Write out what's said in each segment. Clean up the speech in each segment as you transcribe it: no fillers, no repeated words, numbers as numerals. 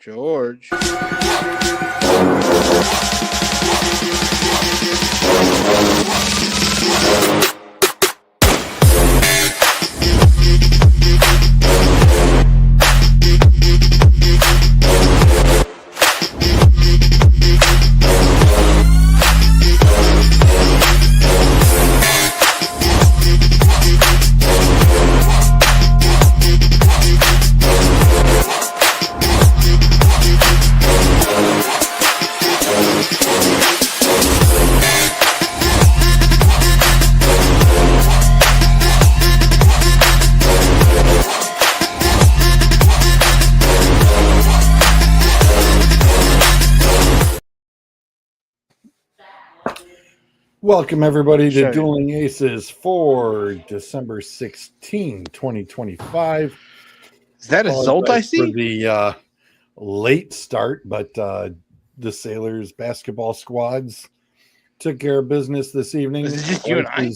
George. Welcome, everybody, to Dueling Aces for December 16, 2025. Is that a Zolt I see? For the late start, but the Sailors basketball squads took care of business this evening. Is it just you and I?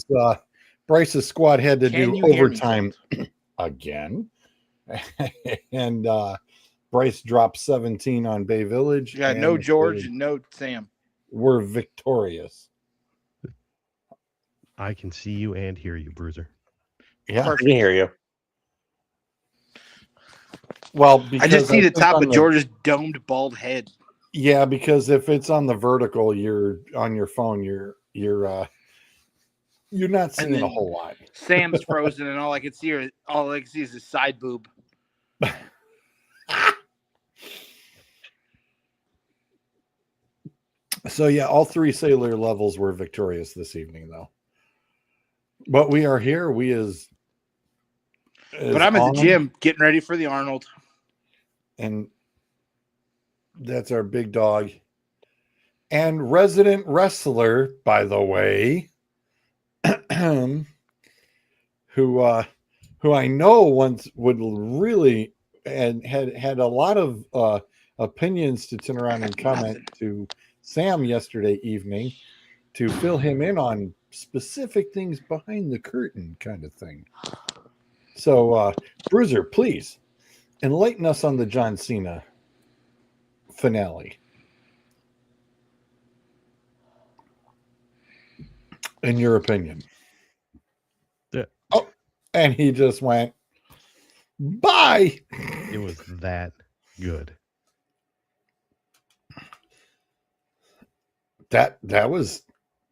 Bryce's squad had to Can do you hear overtime again. And Bryce dropped 17 on Bay Village. Yeah, no George and no Sam. We're victorious. I can see you and hear you, Bruiser. Yeah, perfect. I can hear you. Well, I just see the top of George's domed bald head. Yeah, because if it's on the vertical, you're on your phone. You're not seeing a whole lot. Sam's frozen, and all I can see is his side boob. So yeah, all three Sailor levels were victorious this evening, though. But we are here. But I'm at the gym getting ready for the Arnold. And that's our big dog. And resident wrestler, by the way, who I know once would really and had a lot of opinions to turn around and comment to Sam yesterday evening to fill him in on specific things behind the curtain kind of thing. So, Bruiser, please enlighten us on the John Cena finale. In your opinion. Yeah. Oh, and he just went, bye. It was that good. That was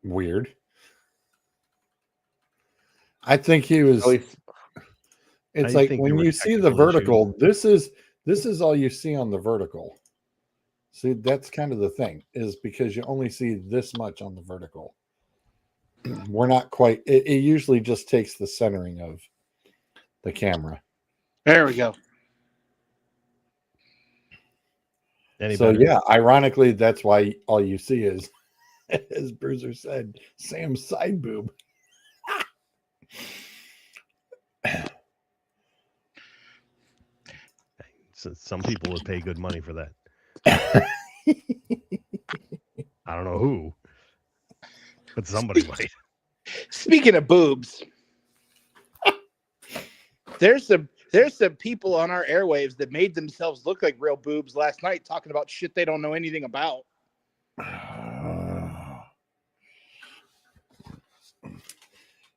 weird. I think he was. It's like when you see the vertical, this is all you see on the vertical. See, that's kind of the thing, is because you only see this much on the vertical. We're not quite. It usually just takes the centering of the camera. There we go. So yeah, ironically, that's why all you see is, as Bruiser said, Sam's side boob. So some people would pay good money for that. I don't know who, but somebody might. Speaking of boobs, there's some people on our airwaves that made themselves look like real boobs last night, talking about shit they don't know anything about.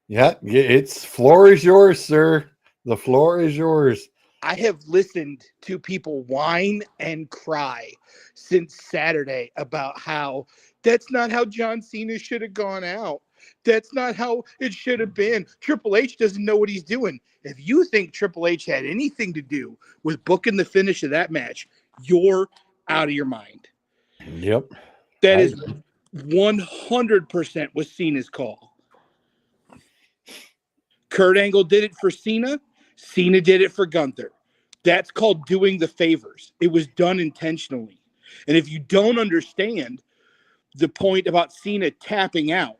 Yeah, it's floor is yours, sir. The floor is yours. I have listened to people whine and cry since Saturday about how that's not how John Cena should have gone out. That's not how it should have been. Triple H doesn't know what he's doing. If you think Triple H had anything to do with booking the finish of that match, you're out of your mind. Yep. That is 100% was Cena's call. Kurt Angle did it for Cena. Cena did it for Gunther. That's called doing the favors. It was done intentionally. And if you don't understand the point about Cena tapping out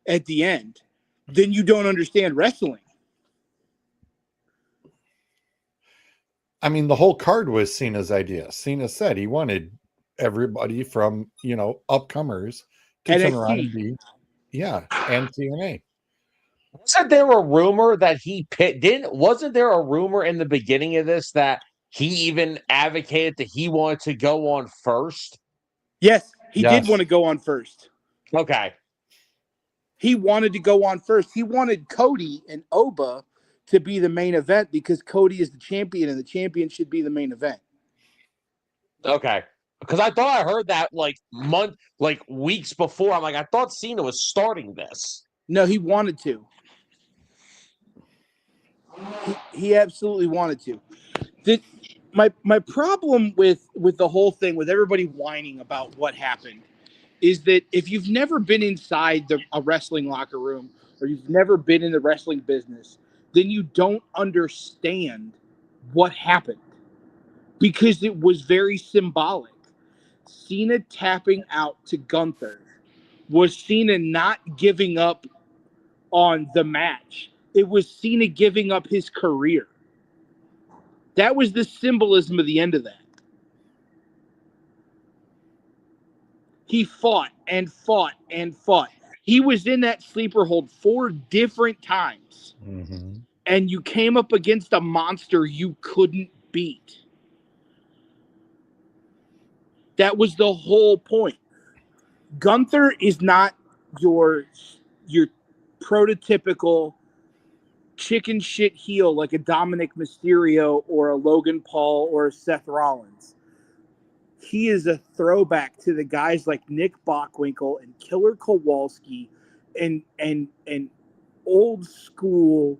at the end, then you don't understand wrestling. I mean, the whole card was Cena's idea. Cena said he wanted everybody from, upcomers to turn around and be, and TNA. Wasn't there a rumor that he wasn't there a rumor in the beginning of this that he even advocated that he wanted to go on first. Yes, he did Yes. want to go on first. Okay. He wanted to go on first. He wanted Cody and Oba to be the main event because Cody is the champion and the champion should be the main event. Okay. Because I thought I heard that weeks before. I'm like, I thought Cena was starting this. No, he wanted to. He absolutely wanted to. My problem with the whole thing, with everybody whining about what happened, is that if you've never been inside a wrestling locker room or you've never been in the wrestling business, then you don't understand what happened, because it was very symbolic. Cena tapping out to Gunther was Cena not giving up on the match. It was Cena giving up his career. That was the symbolism of the end of that. He fought and fought and fought. He was in that sleeper hold 4 different times. Mm-hmm. And you came up against a monster you couldn't beat. That was the whole point. Gunther is not your prototypical chicken shit heel like a Dominic Mysterio or a Logan Paul or a Seth Rollins. He is a throwback to the guys like Nick Bockwinkel and Killer Kowalski and old school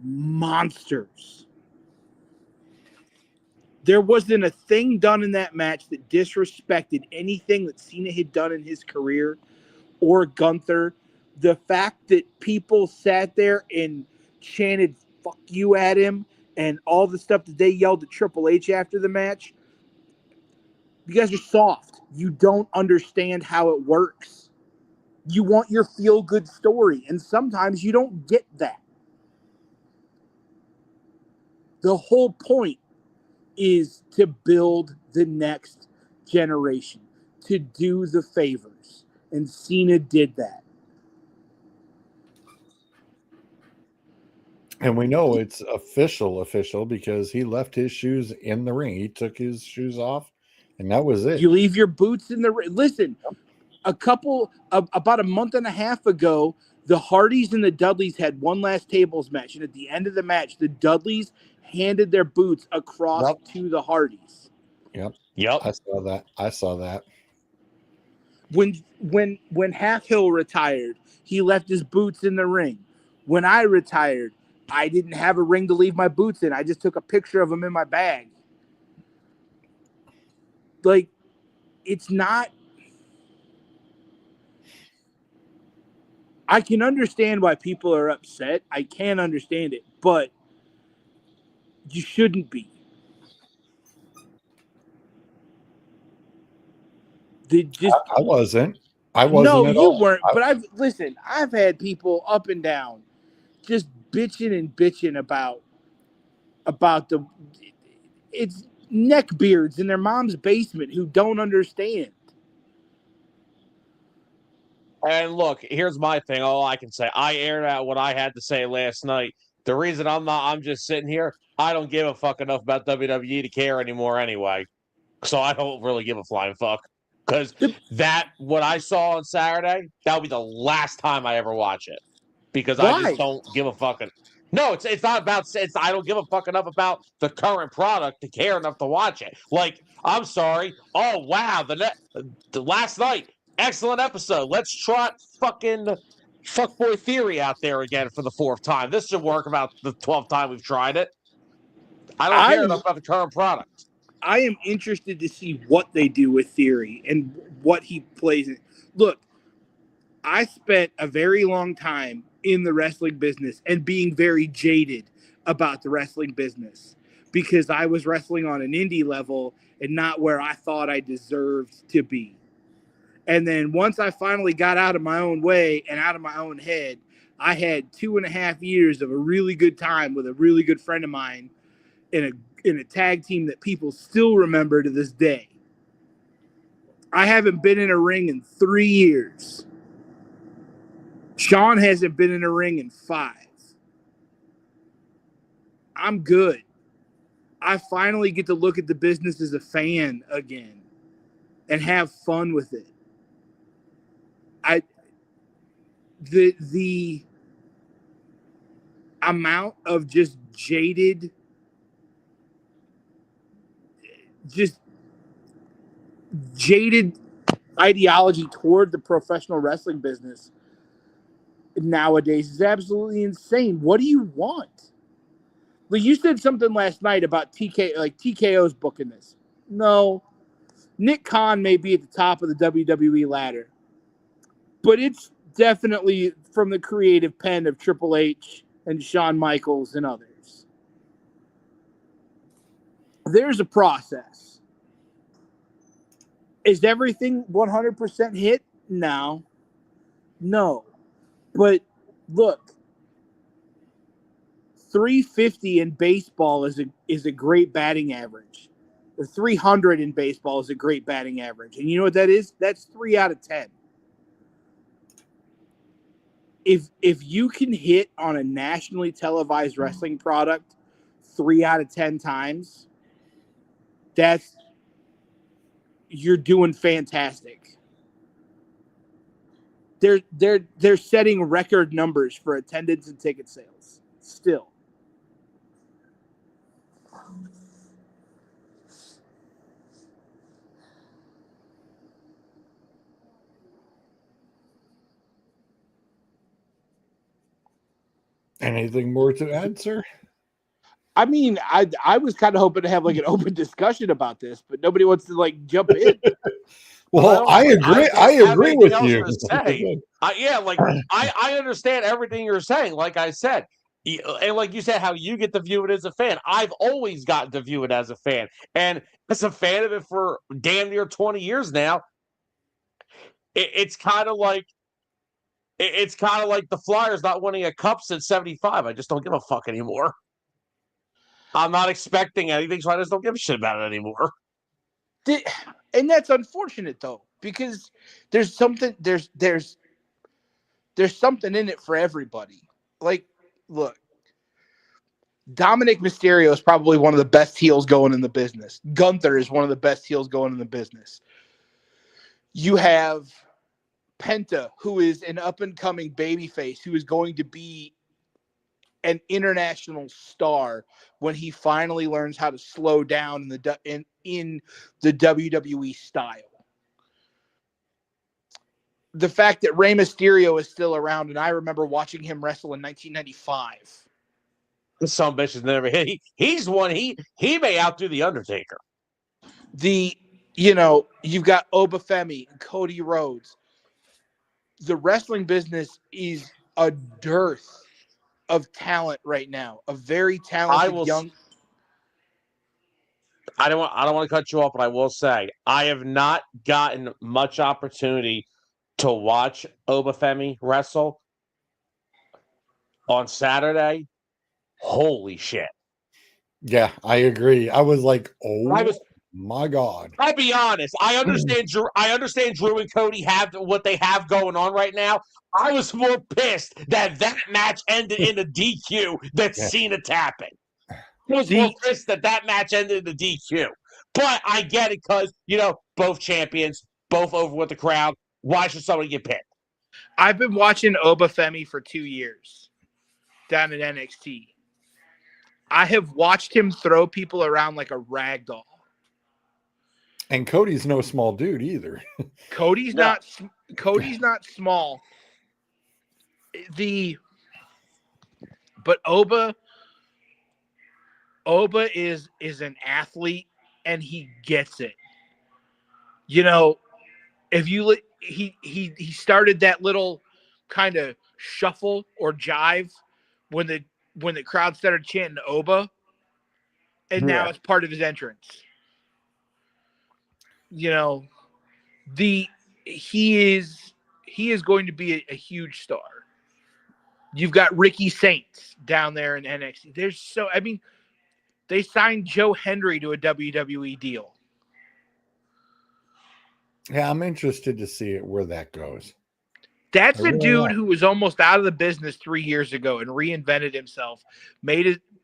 monsters. There wasn't a thing done in that match that disrespected anything that Cena had done in his career or Gunther. The fact that people sat there and chanted "fuck you" at him and all the stuff that they yelled at Triple H after the match, you guys are soft. You don't understand how it works. You want your feel-good story, and sometimes you don't get that. The whole point is to build the next generation, to do the favors, and Cena did that. And we know it's official because he left his shoes in the ring. He took his shoes off, and that was it. You leave your boots in the ring. Listen, about a month and a half ago, the Hardys and the Dudleys had one last tables match, and at the end of the match, the Dudleys handed their boots across to the Hardys. Yep. Yep. I saw that. When Half Hill retired, he left his boots in the ring. When I retired, I didn't have a ring to leave my boots in. I just took a picture of them in my bag. Like, it's not. I can understand why people are upset. I can understand it, but you shouldn't be. I wasn't. I wasn't No, at you all. weren't. But I've had people up and down just bitching and bitching about the it's neckbeards in their mom's basement who don't understand. And look, here's my thing. All I can say, I aired out what I had to say last night. The reason I'm just sitting here, I don't give a fuck enough about WWE to care anymore anyway. So I don't really give a flying fuck. Because what I saw on Saturday, that'll be the last time I ever watch it. Because I just Why? don't give a fucking. No, it's not about. I don't give a fuck enough about the current product to care enough to watch it. Like, I'm sorry. Oh wow, the last night, excellent episode. Let's trot fucking fuckboy theory out there again for the 4th time. This should work about the 12th time we've tried it. I don't care enough about the current product. I am interested to see what they do with Theory and what he plays in. Look, I spent a very long time in the wrestling business and being very jaded about the wrestling business because I was wrestling on an indie level and not where I thought I deserved to be. And then once I finally got out of my own way and out of my own head, I had 2.5 years of a really good time with a really good friend of mine in a tag team that people still remember to this day. I haven't been in a ring in 3 years. Sean hasn't been in a ring in 5. I'm good. I finally get to look at the business as a fan again and have fun with it. The amount of just jaded ideology toward the professional wrestling business nowadays is absolutely insane. What do you want? Like, you said something last night about TKO's booking this. No, Nick Khan may be at the top of the WWE ladder, but it's definitely from the creative pen of Triple H and Shawn Michaels and others. There's a process. Is everything 100% hit? No. But look, 350 in baseball is a great batting average. Or 300 in baseball is a great batting average. And you know what that is? That's 3 out of 10. If you can hit on a nationally televised wrestling product 3 out of 10 times, you're doing fantastic. They're setting record numbers for attendance and ticket sales still. Anything more to add, sir? I mean, I was kind of hoping to have like an open discussion about this, but nobody wants to like jump in. Well, I agree. I agree with you. I understand everything you're saying. Like I said, and like you said, how you get to view it as a fan. I've always gotten to view it as a fan, and as a fan of it for damn near 20 years now. It's kind of like the Flyers not winning a cup since '75. I just don't give a fuck anymore. I'm not expecting anything, so I just don't give a shit about it anymore. And that's unfortunate though, because there's something something in it for everybody. Like, look, Dominic Mysterio is probably one of the best heels going in the business. Gunther is one of the best heels going in the business. You have Penta, who is an up-and-coming babyface, who is going to be an international star when he finally learns how to slow down in the WWE style. The fact that Rey Mysterio is still around, and I remember watching him wrestle in 1995. Some bitches never hit. He's one. He may outdo the Undertaker. You've got Obafemi and Cody Rhodes. The wrestling business is a dearth of talent right now. A very talented young. I don't want to cut you off, but I will say I have not gotten much opportunity to watch Obafemi wrestle on Saturday. Holy shit! Yeah, I agree. I was like, my God. I'll be honest. I understand Drew and Cody have what they have going on right now. I was more pissed that match ended in a DQ than Cena tapping. I was more pissed that match ended in the DQ. But I get it because, both champions, both over with the crowd. Why should somebody get pinned? I've been watching Obafemi for 2 years down at NXT. I have watched him throw people around like a rag doll. And Cody's no small dude either. Cody's not small. But Oba is an athlete and he gets it. If you he started that little kind of shuffle or jive when the crowd started chanting Oba, and now it's part of his entrance. He is going to be a huge star. You've got Ricky Saints down there in NXT. They signed Joe Hendry to a WWE deal. Yeah, I'm interested to see where that goes. That's a dude who was almost out of the business 3 years ago and reinvented himself,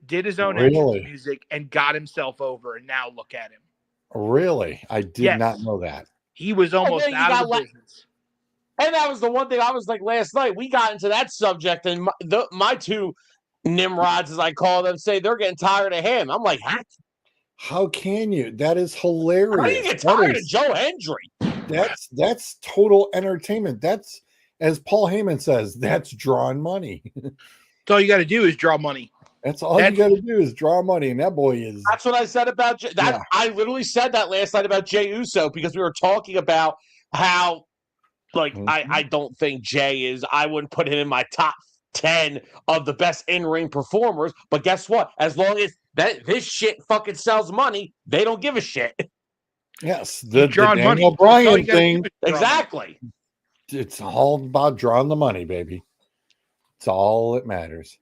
did his own Really? entrance music, and got himself over. And now look at him. Really? I did not Yes. know that. He was almost then you out of got the business. And that was the one thing I was like last night. We got into that subject, and my two Nimrods, as I call them, say they're getting tired of him. I'm like, How can you? That is how do hilarious. you get That tired of is- Joe Hendry? that's total entertainment. That's, as Paul Heyman says, that's drawing money. That's all you got to do is draw money. That's all you got to do is draw money, and that boy is. That's what I said about that. Yeah. I literally said that last night about Jey Uso because we were talking about how, like, I don't think Jey is. I wouldn't put him in my top 10 of the best in-ring performers. But guess what? As long as this shit fucking sells money, they don't give a shit. Yes, the drawing money. Daniel That's all you Bryan gotta thing. do is draw Exactly. It's all about drawing the money, baby. It's all that matters.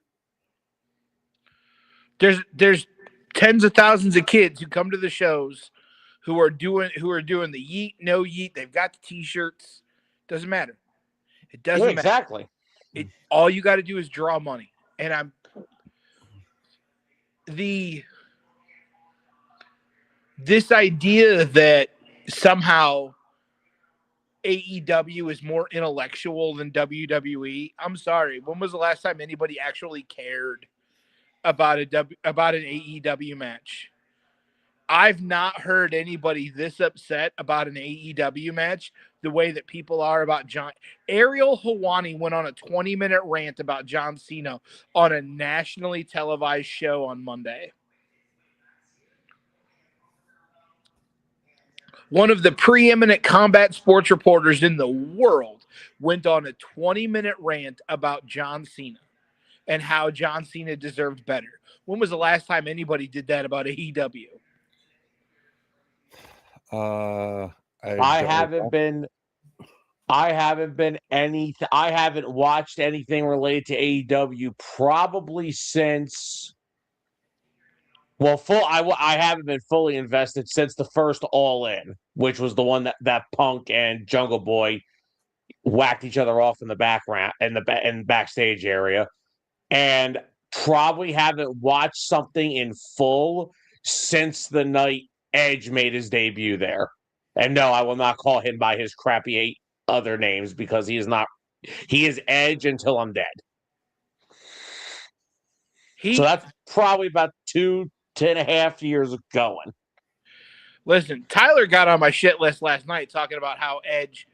There's tens of thousands of kids who come to the shows who are doing the yeet, no yeet. They've got the t-shirts. Doesn't matter. It doesn't matter. Exactly. All you got to do is draw money. And this idea that somehow AEW is more intellectual than WWE. I'm sorry. When was the last time anybody actually cared about an AEW match? I've not heard anybody this upset about an AEW match the way that people are about John. Ariel Helwani went on a 20-minute rant about John Cena on a nationally televised show on Monday. One of the preeminent combat sports reporters in the world went on a 20-minute rant about John Cena and how John Cena deserved better. When was the last time anybody did that about AEW? I haven't watched anything related to AEW probably since. Well, I haven't been fully invested since the first All In, which was the one that Punk and Jungle Boy whacked each other off in the background in the backstage area, and probably haven't watched something in full since the night Edge made his debut there. And no, I will not call him by his crappy 8 other names because he is not. He is Edge until I'm dead. So that's probably about 2.5 years going. Listen, Tyler got on my shit list last night talking about how Edge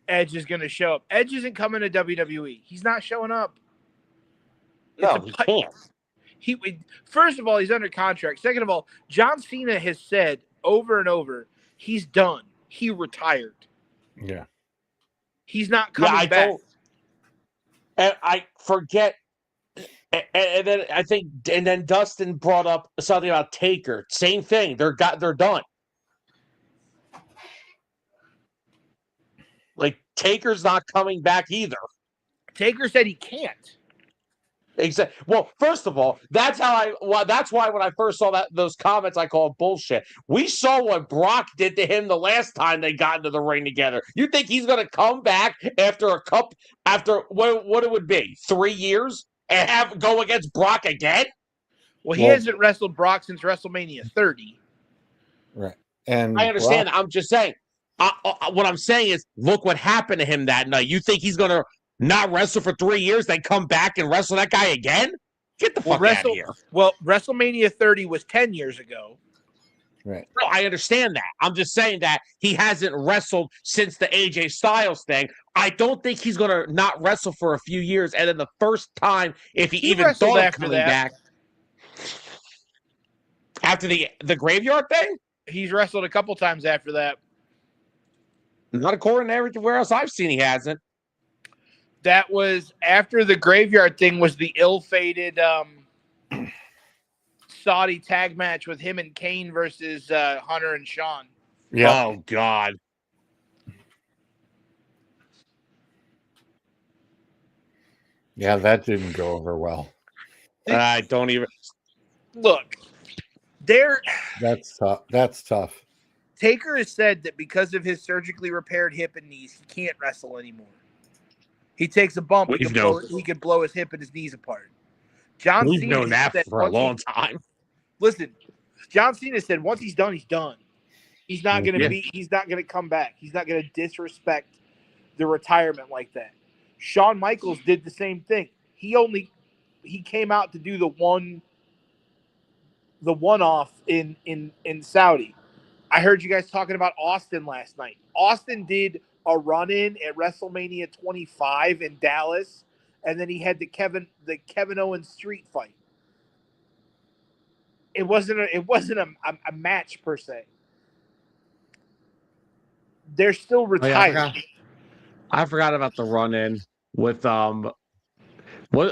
is going to show up. Edge isn't coming to WWE. He's not showing up. No, he can't. First of all, he's under contract. Second of all, John Cena has said over and over, he's done. He retired. Yeah. He's not coming back. And I forget. And then I think, and then Dustin brought up something about Taker. Same thing. They're done. Like Taker's not coming back either. Taker said he can't. Exactly. Well, first of all, that's why when I first saw those comments, I called bullshit. We saw what Brock did to him the last time they got into the ring together. You think he's going to come back after what it would be 3 years and go against Brock again? Well, he hasn't wrestled Brock since WrestleMania 30. Right. And I understand. I'm just saying. What I'm saying is, look what happened to him that night. You think he's going to not wrestle for 3 years, then come back and wrestle that guy again? Get the fuck out of here. Well, WrestleMania 30 was 10 years ago. Right. No, I understand that. I'm just saying that he hasn't wrestled since the AJ Styles thing. I don't think he's going to not wrestle for a few years. And then the first time, if he even thought of coming back, after the graveyard thing? He's wrestled a couple times after that. Not according to everywhere else I've seen, he hasn't. That was after the graveyard thing was the ill-fated Saudi tag match with him and Kane versus Hunter and Sean. Yeah. Oh, God. Yeah, that didn't go over well. I don't even... Look, That's tough. That's tough. Taker has said that because of his surgically repaired hip and knees, he can't wrestle anymore. He takes a bump, he could blow his hip and his knees apart. John We've Cena known that said for a long time. listen, John Cena said once he's done, he's done. He's not gonna Yeah. he's not gonna come back. He's not gonna disrespect the retirement like that. Shawn Michaels did the same thing. He came out to do the one off in Saudi. I heard you guys talking about Austin last night. Austin did a run in at WrestleMania 25 in Dallas, and then he had the Kevin Owens street fight. It wasn't a match per se. They're still Oh, yeah, retired. I forgot about the run in with what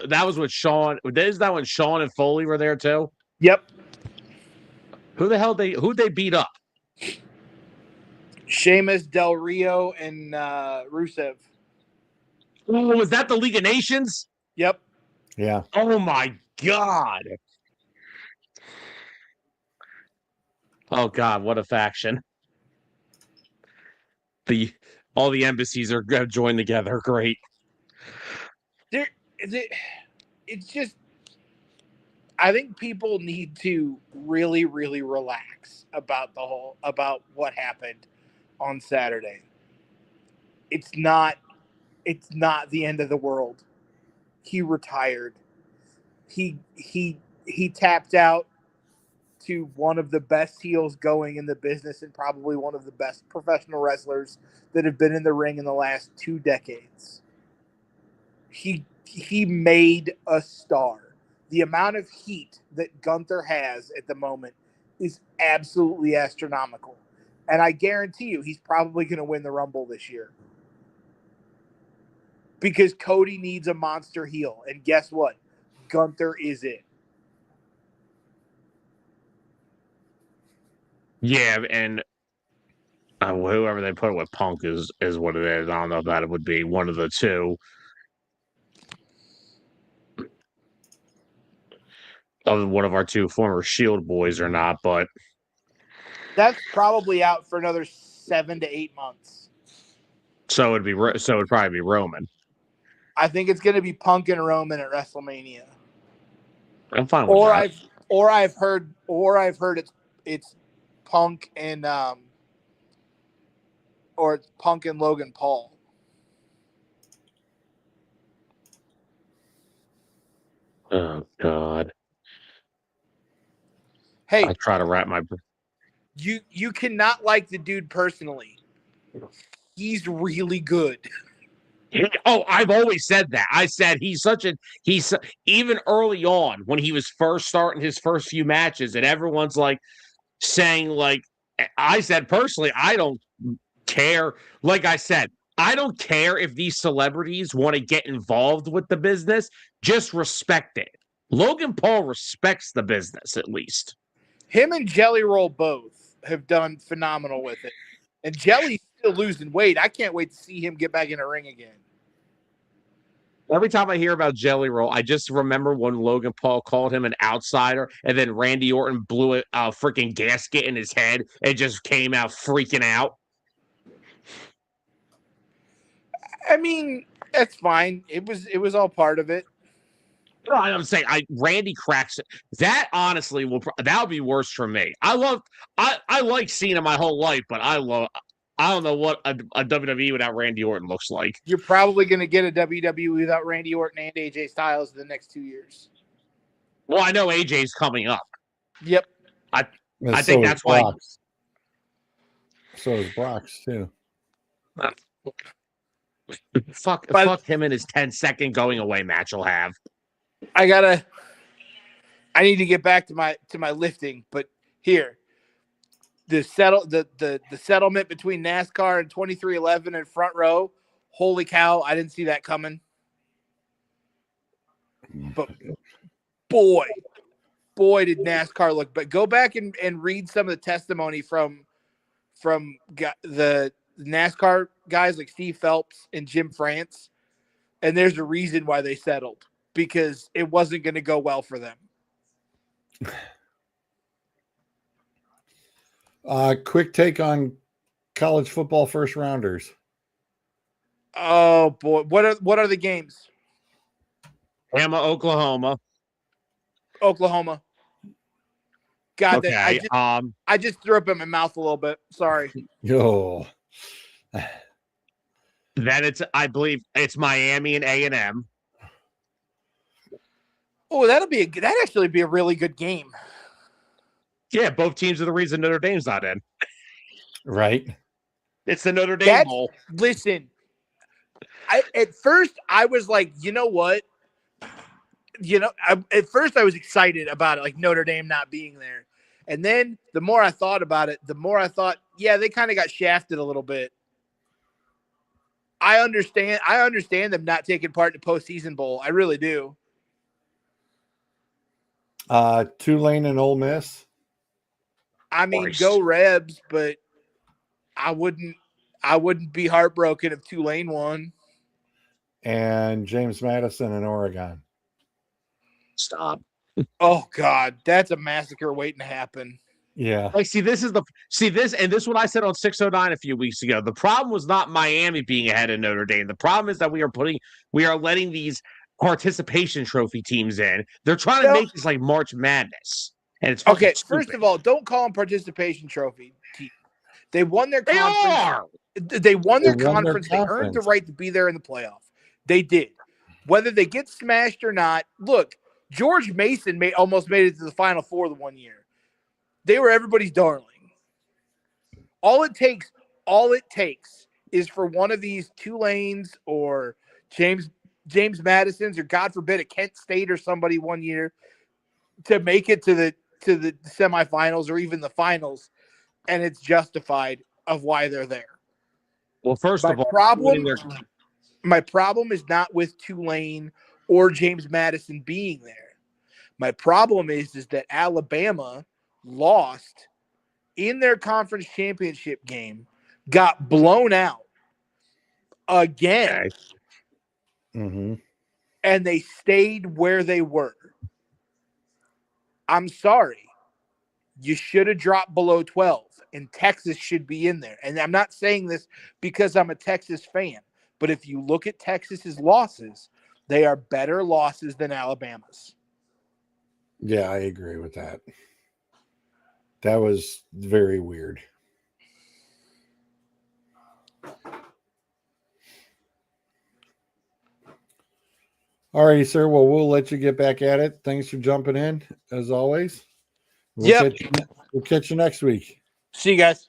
that was with Sean. Is that when Sean and Foley were there too? Yep. Who'd they beat up? Sheamus, Del Rio, and Rusev. Oh, was that the League of Nations? Yep. Yeah. Oh my God. Oh God, what a faction. All the embassies are joined together. Great. It's just I think people need to really, really relax about what happened on Saturday. It's not the end of the world. He retired. He tapped out to one of the best heels going in the business and probably one of the best professional wrestlers that have been in the ring in the last 2 decades. He made a star. The amount of heat that Gunther has at the moment is absolutely astronomical. And I guarantee you he's probably going to win the Rumble this year. Because Cody needs a monster heel. And guess what? Gunther is it. Yeah, and whoever they put with Punk is what it is. I don't know if that would be one of the two. Of one of our two former Shield boys or not, but That's probably out for another 7 to 8 months. so it'd probably be Roman. I think it's going to be Punk and Roman at WrestleMania. I'm fine with that. I've heard it's Punk and or it's Punk and Logan Paul. Oh God. Hey, I try to wrap my. you cannot like the dude personally. He's really good. Oh, I've always said that. I said he's even early on when he was first starting his first few matches, and everyone's like saying like I said personally, I don't care. Like I said, I don't care if these celebrities want to get involved with the business. Just respect it. Logan Paul respects the business at least. Him and Jelly Roll both have done phenomenal with it. And Jelly's still losing weight. I can't wait to see him get back in the ring again. Every time I hear about Jelly Roll, I just remember when Logan Paul called him an outsider, and then Randy Orton blew a freaking gasket in his head and just came out freaking out. I mean, that's fine. It was all part of it. I'm saying, Randy cracks it. That honestly that'll be worse for me. I like Cena my whole life, but I don't know what a WWE without Randy Orton looks like. You're probably going to get a WWE without Randy Orton and AJ Styles in the next 2 years. Well, I know AJ's coming up. Yep. I think that's why. So is Brock's too. Fuck him and his 10-second going away match he'll have. I need to get back to my lifting, but here. The settlement between NASCAR and 2311 and Front Row. Holy cow, I didn't see that coming. But boy did NASCAR look. But go back and read some of the testimony from the NASCAR guys like Steve Phelps and Jim France. And there's a reason why they settled, because it wasn't going to go well for them. Quick take on college football first rounders. Oh boy, what are the games? Bama, Oklahoma. Oklahoma. God, Okay. I just threw up in my mouth a little bit. Sorry. Yo. Then I believe it's Miami and A&M. Oh, that'd actually be a really good game. Yeah, both teams are the reason Notre Dame's not in. Right. It's the Notre Dame Bowl. Listen, at first I was like, you know what? At first I was excited about it, like Notre Dame not being there. And then the more I thought about it, the more I thought, yeah, they kind of got shafted a little bit. I understand them not taking part in the postseason bowl. I really do. Tulane and Ole Miss. I mean, go Rebs, but I wouldn't be heartbroken if Tulane won. And James Madison in Oregon. Stop. Oh God, that's a massacre waiting to happen. Yeah. Like, this is what I said on 609 a few weeks ago. The problem was not Miami being ahead of Notre Dame. The problem is that we are letting these participation trophy teams in. They're trying to make this like March Madness. And it's okay. stupid. First of all, don't call them participation trophy team. They won their conference. They are. They won their conference. They earned the right to be there in the playoff. They did. Whether they get smashed or not, look, George Mason almost made it to the Final Four the one year. They were everybody's darling. All it takes is for one of these Tulanes or James Madison's or God forbid a Kent State or somebody one year to make it to the semifinals or even the finals, and it's justified of why they're there. Well, first of all, my problem is not with Tulane or James Madison being there. My problem is that Alabama lost in their conference championship game, got blown out again, and they stayed where they were. I'm sorry. You should have dropped below 12, and Texas should be in there. And I'm not saying this because I'm a Texas fan, but if you look at Texas's losses, they are better losses than Alabama's. Yeah, I agree with that. That was very weird. All righty, sir. Well, we'll let you get back at it. Thanks for jumping in, as always. We'll catch you next week. See you guys.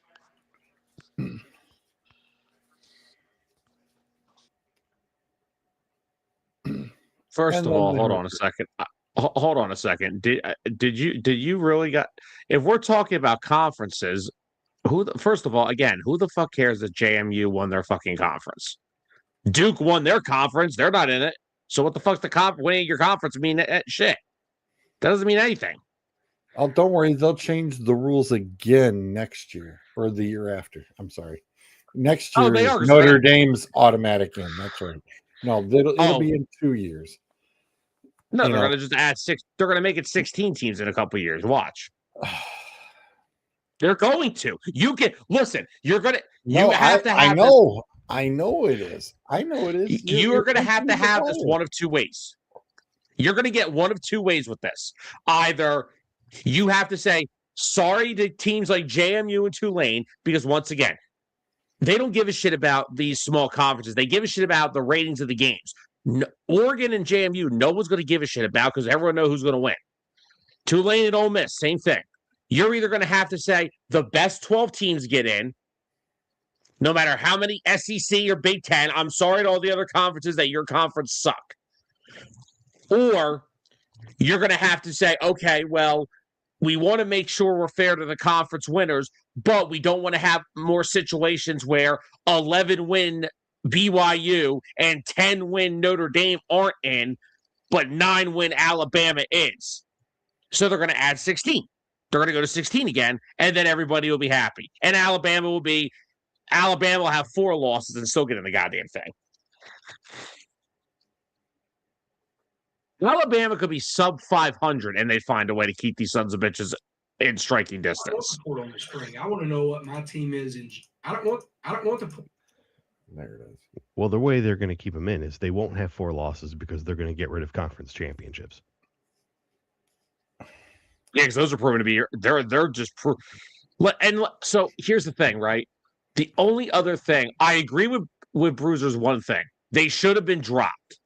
First of all, hold on a second. Hold on a second. Did you really got? If we're talking about conferences, first of all, again, who the fuck cares that JMU won their fucking conference? Duke won their conference. They're not in it. So what the fuck's winning your conference mean? Shit. That doesn't mean anything. Oh, don't worry. They'll change the rules again next year or the year after. I'm sorry. Next year is Notre Dame's automatic in. That's right. No, it'll be in 2 years. No, they're going to just add 6. They're going to make it 16 teams in a couple of years. Watch. They're going to. You can listen. You're going to. You have to have. I know it is. You are going to have this one of two ways. You're going to get one of two ways with this. Either you have to say sorry to teams like JMU and Tulane because once again, they don't give a shit about these small conferences. They give a shit about the ratings of the games. Oregon and JMU, no one's going to give a shit about because everyone knows who's going to win. Tulane and Ole Miss, same thing. You're either going to have to say the best 12 teams get in, no matter how many SEC or Big Ten. I'm sorry to all the other conferences that your conference suck. Or you're going to have to say, okay, well, we want to make sure we're fair to the conference winners, but we don't want to have more situations where 11-win BYU and 10-win Notre Dame aren't in, but 9-win Alabama is. So they're going to add 16. They're going to go to 16 again, and then everybody will be happy. And Alabama will have 4 losses and still get in the goddamn thing. Alabama could be sub 500, and they'd find a way to keep these sons of bitches in striking distance. I on the string. I want to know what my team is. I don't want to. There it is. Well, the way they're going to keep them in is they won't have 4 losses because they're going to get rid of conference championships. Yeah, because those are proven to be they're just and so here's the thing, right? The only other thing I agree with Bruiser's one thing. They should have been dropped.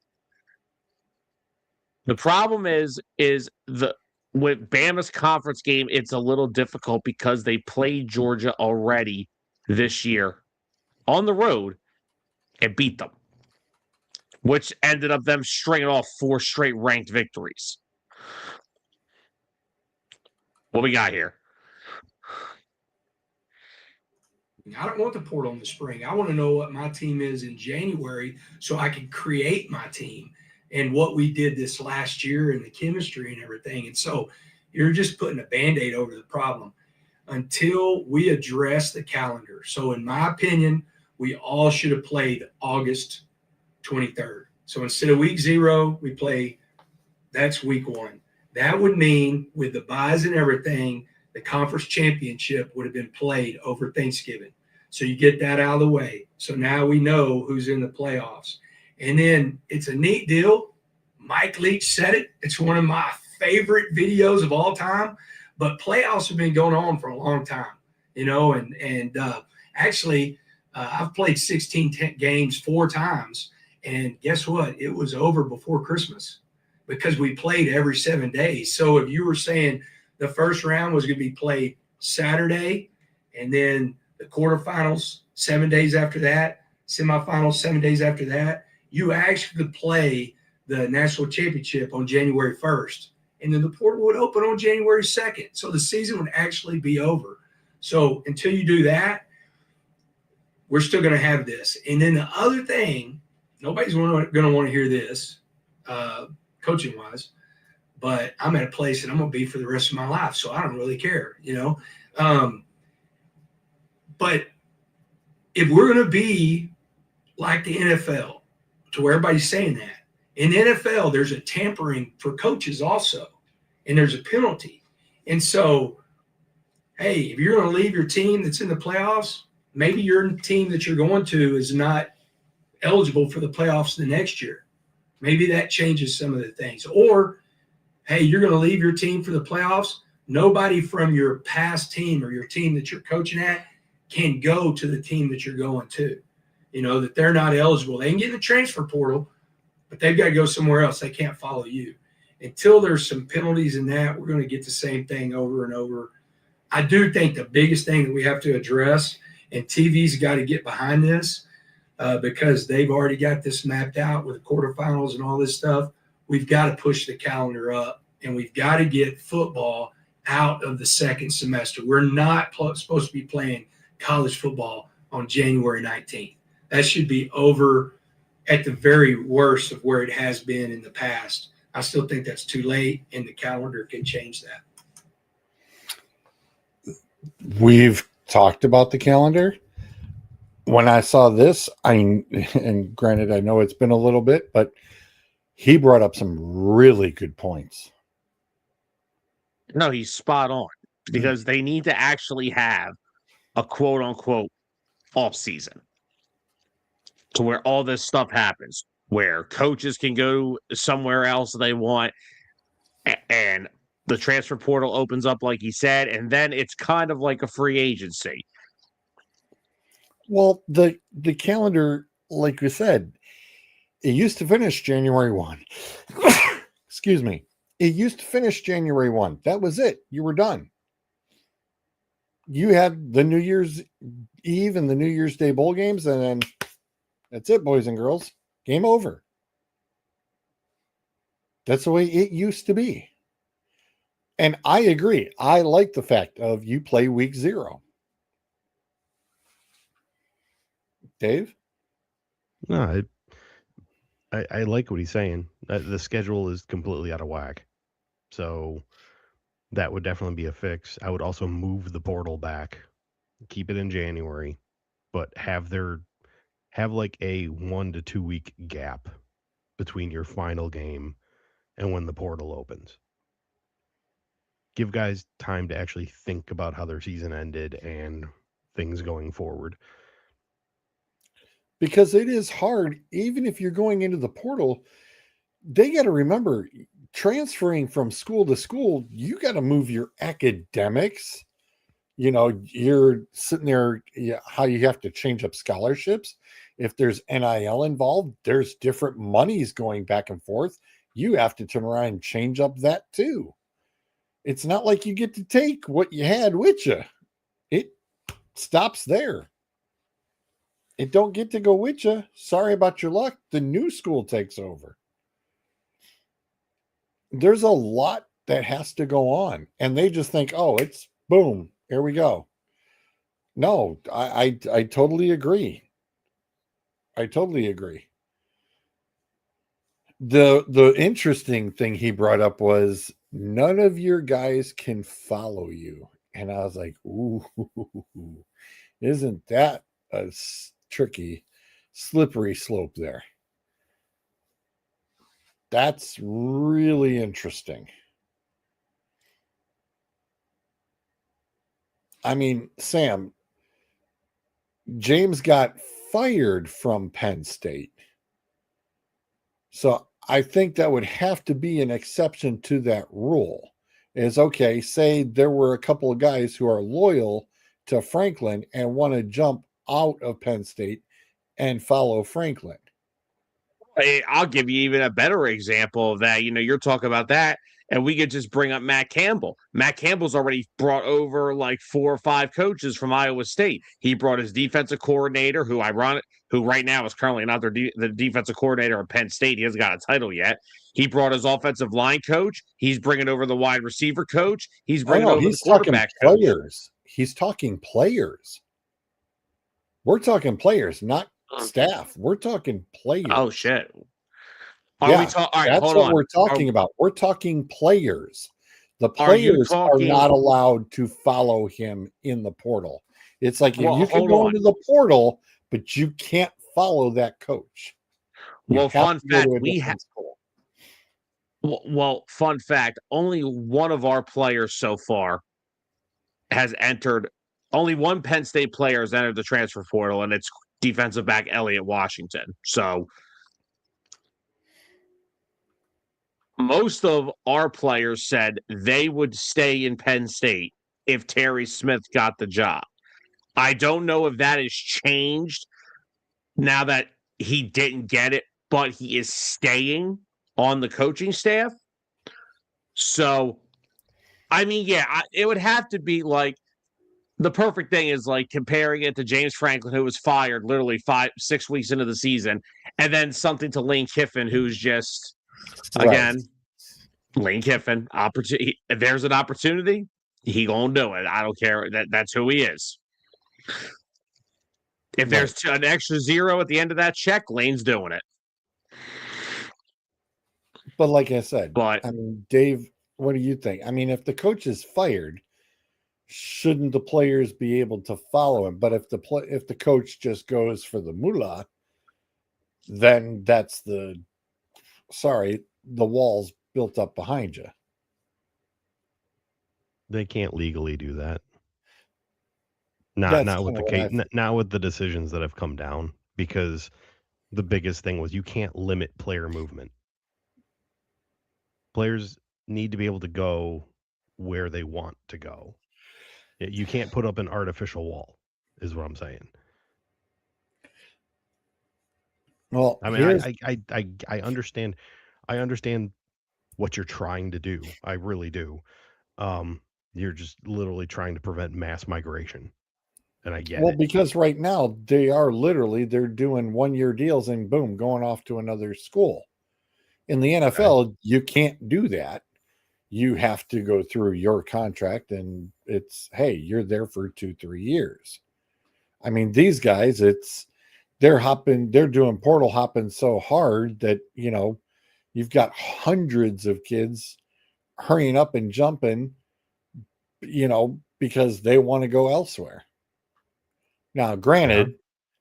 The problem is the with Bama's conference game, it's a little difficult because they played Georgia already this year on the road and beat them, which ended up them stringing off 4 straight ranked victories. What we got here? I don't want the portal in the spring. I want to know what my team is in January so I can create my team and what we did this last year and the chemistry and everything. And so you're just putting a Band-Aid over the problem until we address the calendar. So in my opinion, we all should have played August 23rd. So instead of week 0, we play, that's week 1. That would mean with the buys and everything, the conference championship would have been played over Thanksgiving. So you get that out of the way. So now we know who's in the playoffs. And then it's a neat deal. Mike Leach said it. It's one of my favorite videos of all time. But playoffs have been going on for a long time, and actually I've played 16 games 4 times. And guess what? It was over before Christmas because we played every 7 days. So if you were saying the first round was going to be played Saturday, and then the quarterfinals 7 days after that, semifinals 7 days after that, you actually could play the national championship on January 1st. And then the portal would open on January 2nd. So the season would actually be over. So until you do that, we're still going to have this. And then the other thing, nobody's going to want to hear this coaching-wise, but I'm at a place that I'm going to be for the rest of my life, so I don't really care, But if we're going to be like the NFL, to where everybody's saying that, in the NFL, there's a tampering for coaches also, and there's a penalty. And so, hey, if you're going to leave your team that's in the playoffs, maybe your team that you're going to is not eligible for the playoffs the next year. Maybe that changes some of the things. Or, hey, you're going to leave your team for the playoffs. Nobody from your past team or your team that you're coaching at can go to the team that you're going to. That they're not eligible. They can get in the transfer portal, but they've got to go somewhere else. They can't follow you. Until there's some penalties in that, we're going to get the same thing over and over. I do think the biggest thing that we have to address, and TV's got to get behind this because they've already got this mapped out with the quarterfinals and all this stuff. We've got to push the calendar up, and we've got to get football out of the second semester. We're not supposed to be playing college football on January 19th. That should be over at the very worst of where it has been in the past. I still think that's too late, and the calendar can change that. We've talked about the calendar. When I saw this, and granted, I know it's been a little bit, but he brought up some really good points. No, he's spot on because they need to actually have a quote unquote off season to where all this stuff happens, where coaches can go somewhere else they want, and the transfer portal opens up, like he said, and then it's kind of like a free agency. Well, the calendar, like you said, it used to finish January 1. Excuse me. It used to finish January 1. That was it. You were done. You had the New Year's Eve and the New Year's Day bowl games, and then that's it, boys and girls. Game over. That's the way it used to be. And I agree. I like the fact of you play week 0. Dave? No, I like what he's saying. The schedule is completely out of whack. So that would definitely be a fix. I would also move the portal back, keep it in January, but have like a 1 to 2 week gap between your final game and when the portal opens. Give guys time to actually think about how their season ended and things going forward. Because it is hard, even if you're going into the portal, they got to remember transferring from school to school, you got to move your academics. You're sitting there, how you have to change up scholarships. If there's NIL involved, there's different monies going back and forth. You have to turn around and change up that too. It's not like you get to take what you had with you. It stops there. It don't get to go with you. Sorry about your luck. The new school takes over. There's a lot that has to go on, and they just think, oh, it's boom, here we go. No, I totally agree. I totally agree. The interesting thing he brought up was none of your guys can follow you. And I was like, ooh, isn't that a tricky, slippery slope there? That's really interesting. I mean, Sam, James got fired from Penn State. So I think that would have to be an exception to that rule. Is okay, say there were a couple of guys who are loyal to Franklin and want to jump out of Penn State and follow Franklin. I'll give you even a better example of that. You're talking about that, and we could just bring up Matt Campbell. Matt Campbell's already brought over like 4 or 5 coaches from Iowa State. He brought his defensive coordinator, who right now is currently not the defensive coordinator of Penn State. He hasn't got a title yet. He brought his offensive line coach. He's bringing over the wide receiver coach. He's bringing over the quarterback coach. Players. He's talking players. We're talking players, not staff. We're talking players. Oh shit! All right, that's what we're talking about. We're talking players. The players are not allowed to follow him in the portal. It's like you can go into the portal, but you can't follow that coach. Fun fact: fun fact: only one of our players so far has entered. Only one Penn State player has entered the transfer portal, and it's defensive back Elliott Washington. So most of our players said they would stay in Penn State if Terry Smith got the job. I don't know if that has changed now that he didn't get it, but he is staying on the coaching staff. So, I mean, it would have to be like the perfect thing is like comparing it to James Franklin, who was fired literally 5-6 weeks into the season, and then something to Lane Kiffin, who's just again Lane Kiffin. If there's an opportunity, he gonna do it. I don't care. That's who he is. If there's an extra 0 at the end of that check, Lane's doing it. But like I said, I mean, Dave, what do you think? I mean, if the coach is fired, shouldn't the players be able to follow him? But if the coach just goes for the moolah, then that's the wall's built up behind you. They can't legally do that. Not with the decisions that have come down, because the biggest thing was you can't limit player movement. Players need to be able to go where they want to go. You can't put up an artificial wall, is what I'm saying. Well, I mean, I understand. I understand what you're trying to do. I really do. You're just literally trying to prevent mass migration, and I get it. Well, because right now they're doing 1-year deals and boom, going off to another school. In the NFL, you can't do that. You have to go through your contract, and it's, hey, you're there for 2-3 years. I mean, these guys, they're doing portal hopping so hard that, you've got hundreds of kids hurrying up and jumping, because they want to go elsewhere. Now, granted,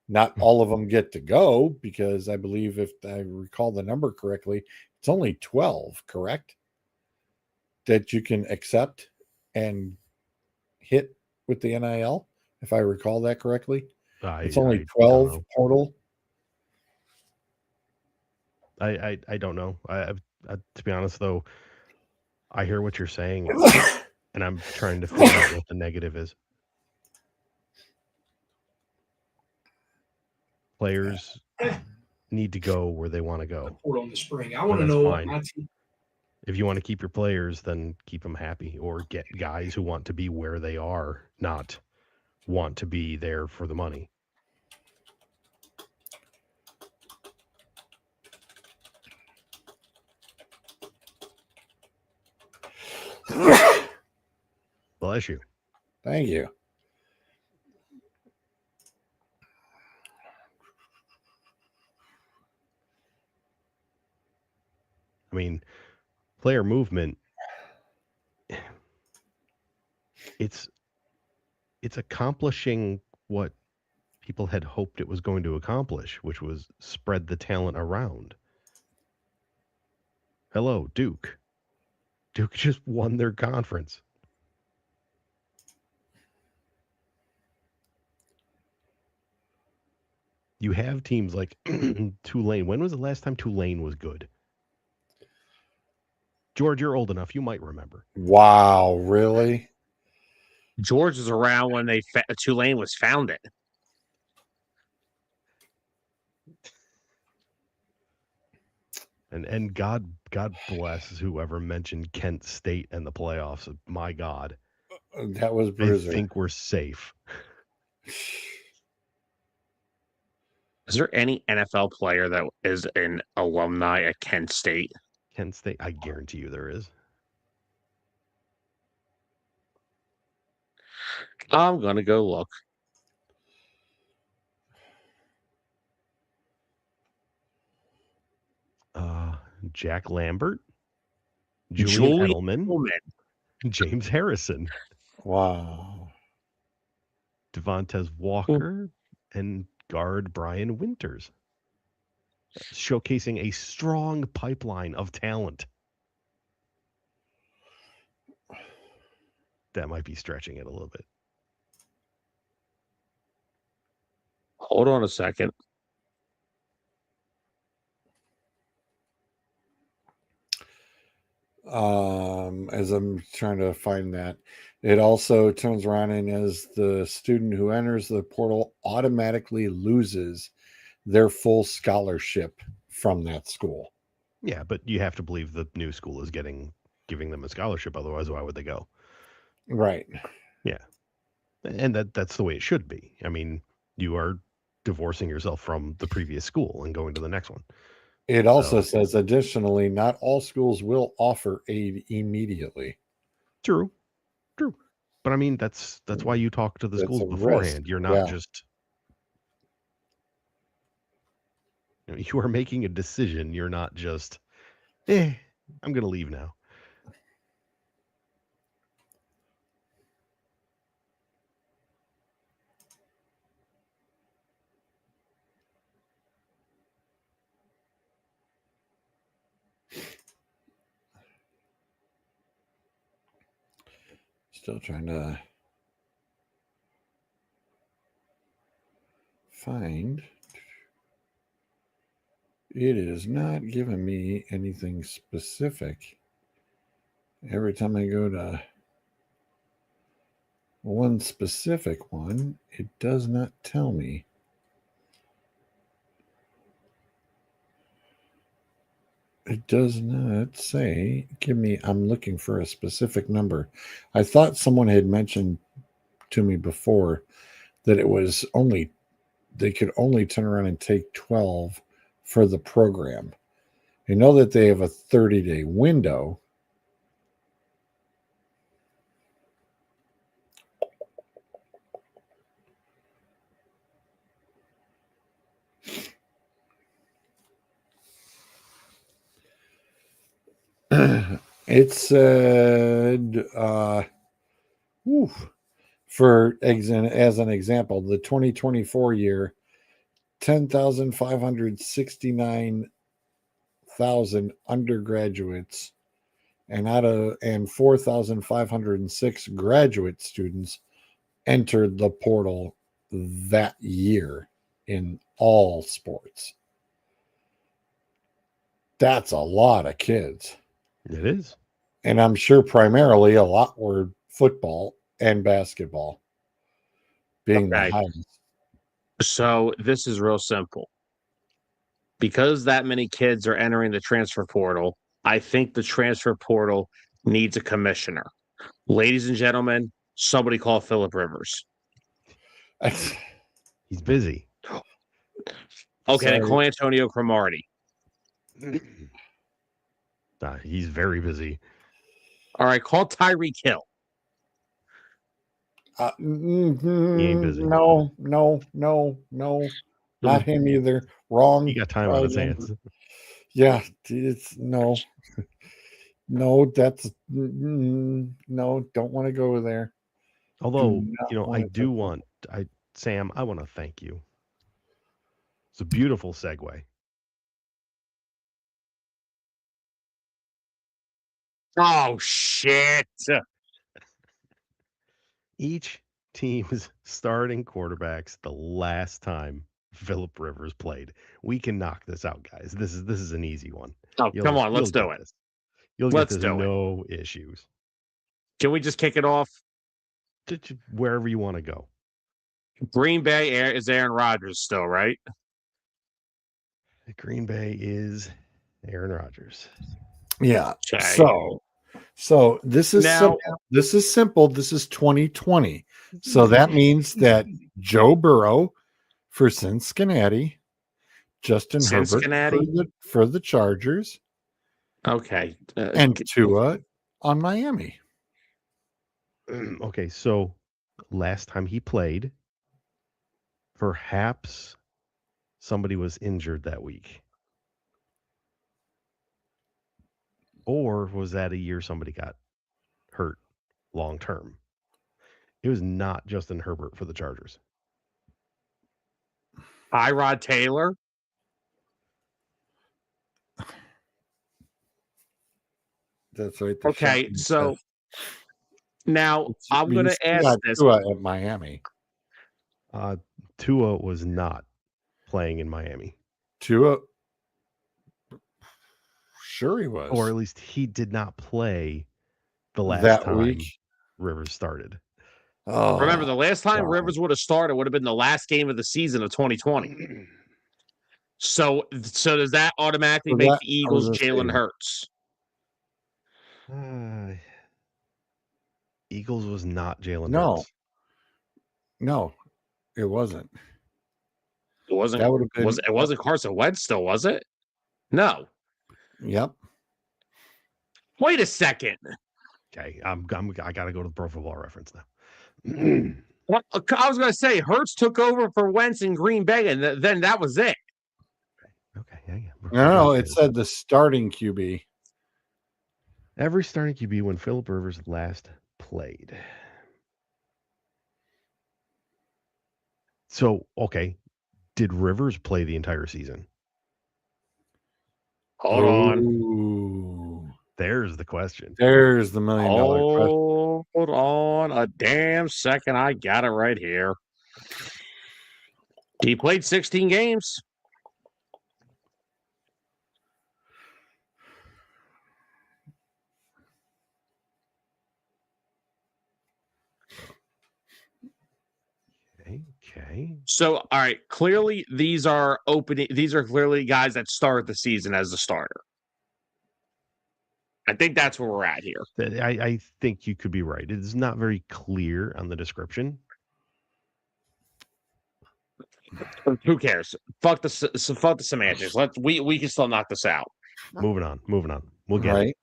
not all of them get to go, because I believe, if I recall the number correctly, it's only 12, correct? That you can accept and hit with the NIL, if I recall that correctly. It's only 12 portal. I don't know. To be honest, though, I hear what you're saying, and I'm trying to figure out what the negative is. Players need to go where they want to go. Portal in the spring. I And want to that's know what fine. my team. If you want to keep your players, then keep them happy, or get guys who want to be where they are, not want to be there for the money. Bless you. Thank you. I mean, player movement, it's accomplishing what people had hoped it was going to accomplish, which was spread the talent around. Hello, Duke. Duke just won their conference. You have teams like Tulane. When was the last time Tulane was good? George, you're old enough. You might remember. Wow, really? George was around when Tulane was founded. And God bless whoever mentioned Kent State and the playoffs. My God. That was Bruiser. I think we're safe. Is there any NFL player that is an alumni at Kent State? Kent State, I guarantee you there is. I'm going to go look. Jack Lambert, Julian Edelman, James Harrison. Wow. Devontae Walker, and guard Brian Winters. Showcasing a strong pipeline of talent. That might be stretching it a little bit. Hold on a second. As I'm trying to find that, it also turns around and as the student who enters the portal automatically loses their full scholarship from that school. Yeah, but you have to believe the new school is giving them a scholarship. Otherwise, why would they go? Right. Yeah. And that's the way it should be. I mean, you are divorcing yourself from the previous school and going to the next one. It also says, additionally, not all schools will offer aid immediately. True. But I mean, that's why you talk to the schools beforehand. Risk. You're not just... You are making a decision. You're not just, I'm going to leave now. Still trying to find. It is not giving me anything specific. Every time I go to one specific one, it does not tell me. It does not say, I'm looking for a specific number. I thought someone had mentioned to me before that it was they could only turn around and take 12 for the program. I know that they have a 30-day window. It said, as an example, the 2024 year, 10,569,000 undergraduates and 4,506 graduate students entered the portal that year in all sports. That's a lot of kids. It is. And I'm sure primarily a lot were football and basketball being the Okay. highest. So this is real simple. Because that many kids are entering the transfer portal, I think the transfer portal needs a commissioner. Ladies and gentlemen, somebody call Philip Rivers. He's busy. Okay, then Sorry. call Antonio Cromartie. He's very busy. All right, call Tyreek Hill. He ain't busy. No, not him either. Wrong. He got time on his hands. Yeah, it's no. That's no. Don't want to go there. Although, not Sam, I want to thank you. It's a beautiful segue. Oh, shit. Each team's starting quarterbacks the last time Philip Rivers played. We can knock this out, guys. This is an easy one. Oh, come on, let's do it. This. You'll Let's get this, do it. no issues. Can we just kick it off? Just wherever you want to go. Green Bay is Aaron Rodgers still, right? Green Bay is Aaron Rodgers. Yeah. Okay. So this is Now- this is simple. This is 2020. So that means that Joe Burrow for Cincinnati, Justin Cincinnati? Herbert for the Chargers, Okay. and Tua on Miami. Okay, so last time he played, perhaps somebody was injured that week. Or was that a year somebody got hurt long term? It was not Justin Herbert for the Chargers. Tyrod Taylor. That's right. Okay, so now I'm going to ask this. Tua at Miami. Tua was not playing in Miami. Tua, sure he was. Or at least he did not play the last that time week. Rivers started. Oh, Remember, the last time God. Rivers would have started would have been the last game of the season of 2020. So does that automatically make the Eagles Jalen Hurts? Eagles was not Jalen No. Hurts. No, it wasn't. It wasn't. That would have been. It wasn't Carson Wentz, still was it? No. Yep. Wait a second. Okay, I got to go to the Pro Football Reference now. Well, I was going to say Hurts took over for Wentz in Green Bay, and then that was it. Okay, yeah. No, it said the starting QB. Every starting QB when Philip Rivers last played. So, okay, did Rivers play the entire season? Hold on. Ooh. There's the question. There's the $1 million question. Hold on a damn second. I got it right here. He played 16 games. Okay. So, all right. Clearly, these are clearly guys that start the season as a starter. I think that's where we're at here. I think you could be right. It's not very clear on the description. Who cares? Fuck the semantics. We can still knock this out. Moving on. We'll get Right. it.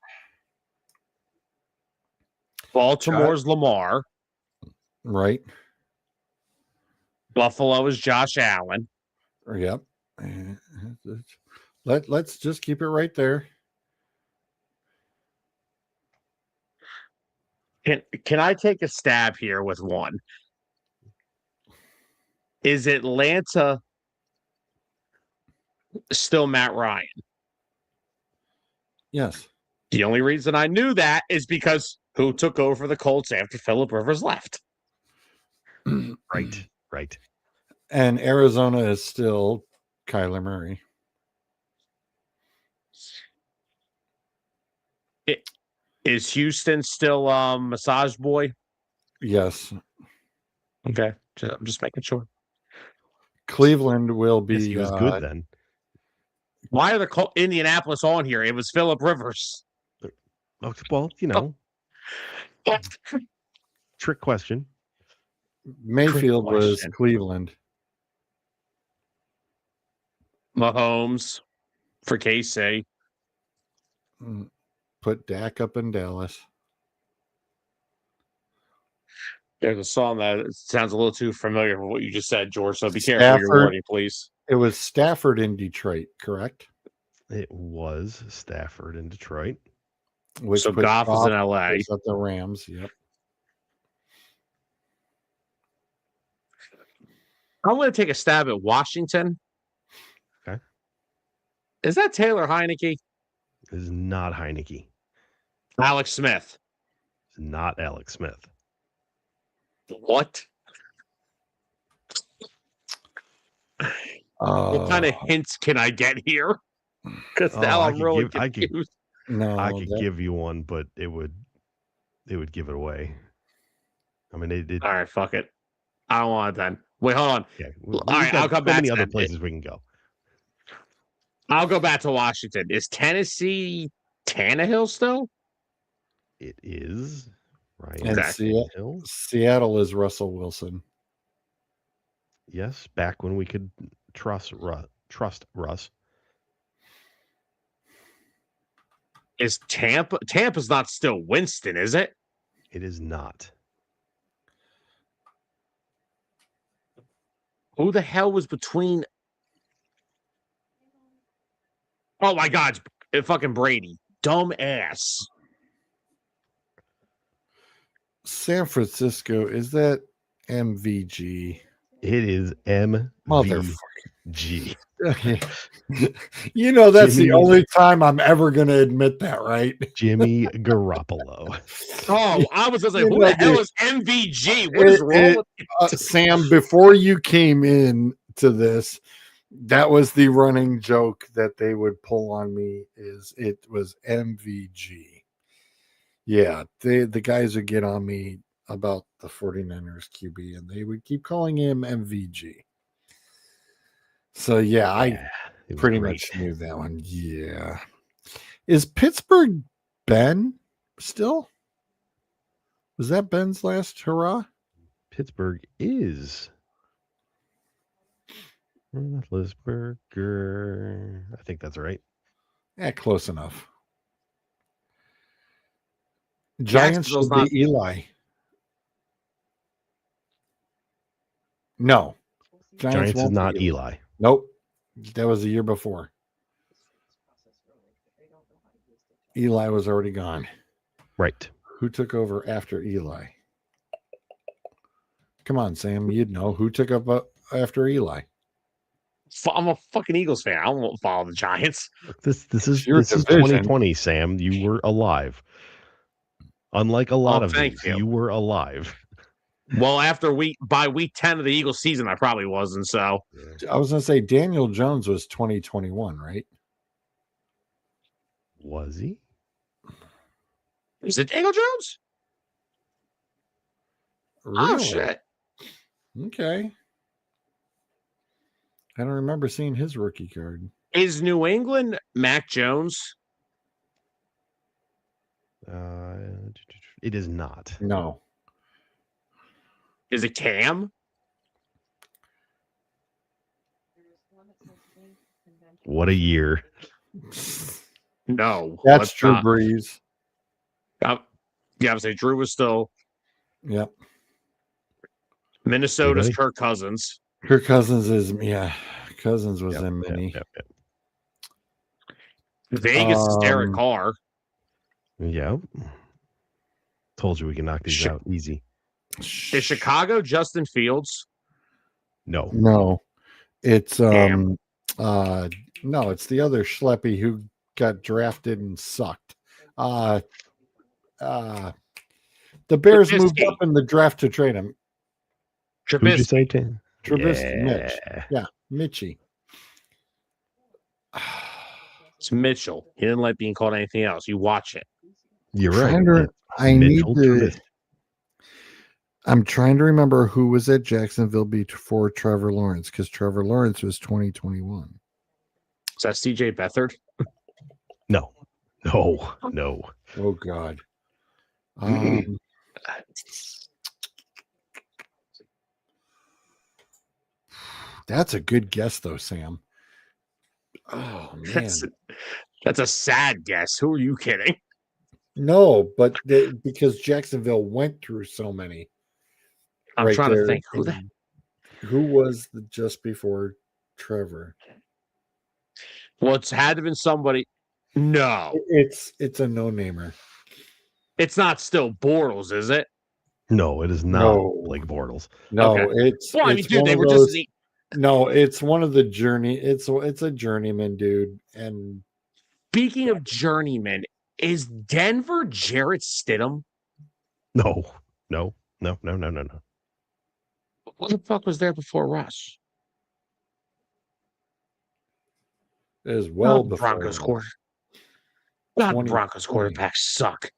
Baltimore's Lamar. Right. Buffalo is Josh Allen. Yep. Let's just keep it right there. Can I take a stab here with one? Is Atlanta still Matt Ryan? Yes. The only reason I knew that is because who took over for the Colts after Philip Rivers left? Right. And Arizona is still Kyler Murray. Is Houston still massage boy? Yes. Okay, I'm just making sure. Cleveland will be. Yes, he was good then. Why are the Indianapolis on here? It was Phillip Rivers. Oh, well, trick question. Mayfield was question. Cleveland. Mahomes for KC. Put Dak up in Dallas. There's a song that sounds a little too familiar for what you just said, George. So be careful with your wording, please. It was Stafford in Detroit, correct? It was Stafford in Detroit. Which so Goff is in LA. At the Rams. Yep. I'm going to take a stab at Washington. Okay. Is that Taylor Heineke? It is not Heineke. Alex Smith. It's not Alex Smith. What? What kind of hints can I get here? Because now I'm really confused. I could give you one, but it would give it away. I mean, all right, fuck it. I don't want it then. Wait, hold on. Yeah, all right, I'll come back. So many other places we can go. I'll go back to Washington. Is Tennessee Tannehill still? It is. Right. And Seattle is Russell Wilson. Yes, back when we could trust Russ. Is Tampa's not still Winston, is it? It is not. Who the hell was between? Oh my God, it's fucking Brady. Dumb ass. San Francisco, is that MVG? It is MVG. You know, that's the only time I'm ever going to admit that, right? Jimmy Garoppolo. Oh, I was just like, who the hell is MVG? What is wrong with you? Sam, before you came in to this, that was the running joke that they would pull on me, is it was MVG. Yeah, the guys would get on me about the 49ers QB, and they would keep calling him MVG. So, yeah, I pretty much knew that one. Yeah. Is Pittsburgh Ben still? Was that Ben's last hurrah? Pittsburgh is. Roethlisberger. I think that's right. Yeah, close enough. Giants should be Eli. No. Giants is not Eli. Nope. That was the year before. Eli was already gone. Right. Who took over after Eli? Come on, Sam. You'd know. Who took up after Eli? I'm a fucking Eagles fan. I don't follow the Giants. This is 2020, Sam. You were alive. Unlike a lot of these, you were alive. Well, by week 10 of the Eagles season, I probably wasn't. So I was going to say Daniel Jones was 2021, right? Was he? Is it Daniel Jones? Really? Oh shit! Okay. I don't remember seeing his rookie card. Is New England Mac Jones? It is not. No. Is it Cam? What a year. No. That's Drew Brees. Yeah, I would say Drew was still. Yep. Minnesota's Kirk Cousins. Kirk Cousins is, Cousins was in many. Yep. Vegas is Derek Carr. Yeah. Told you we can knock these out easy. Is Chicago Justin Fields? No. It's no, it's the other Schleppy who got drafted and sucked. The Bears moved up in the draft to trade him. Who'd you say, Tim? Trubisky, Mitch. Yeah, Mitchie. It's Mitchell. He didn't like being called anything else. You watch it. You're right. I need Mitchell to. Trubisky. I'm trying to remember who was at Jacksonville before Trevor Lawrence, because Trevor Lawrence was 2021. Is that CJ Beathard? No. Oh God. That's a good guess, though, Sam. Oh man, That's a sad guess. Who are you kidding? no, but because Jacksonville went through so many. I'm trying there, to think who was just before Trevor. Well, it's had to have been somebody. No, it's a no-namer. It's not still Bortles, is it? No, it is not Blake Bortles. No, Okay. it's Well, I mean, it's dude, one they of were those. just. No, it's one of the journey. It's a journeyman, dude. And Speaking of journeyman, is Denver Jarrett Stidham? No. What the fuck was there before Russ? it was well God, before Broncos quarter. God, Broncos 2020. quarterbacks suck.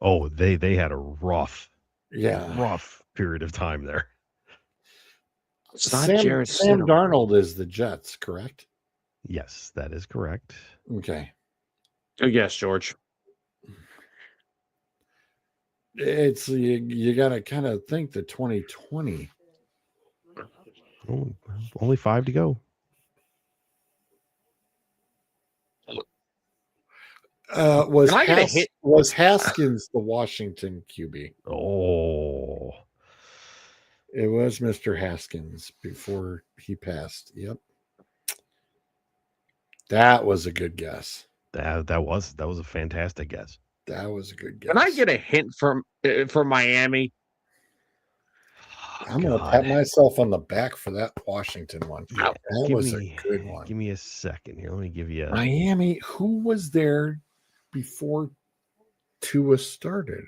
Oh, they had a rough period of time there. It's not Sam Jarrett Stidham. Darnold is the Jets, correct? Yes, that is correct. Okay. Good guess, George. It's you got to kind of think the 2020. Oh, only 5 to go. Was Haskins the Washington QB? Oh, it was Mr. Haskins before he passed. Yep, that was a good guess. That was a fantastic guess. That was a good guess. Can I get a hint from Miami? I'm gonna pat myself on the back for that Washington one. Yeah, that was a good one. Give me a second here. Let me give you Miami. Who was there before Tua started?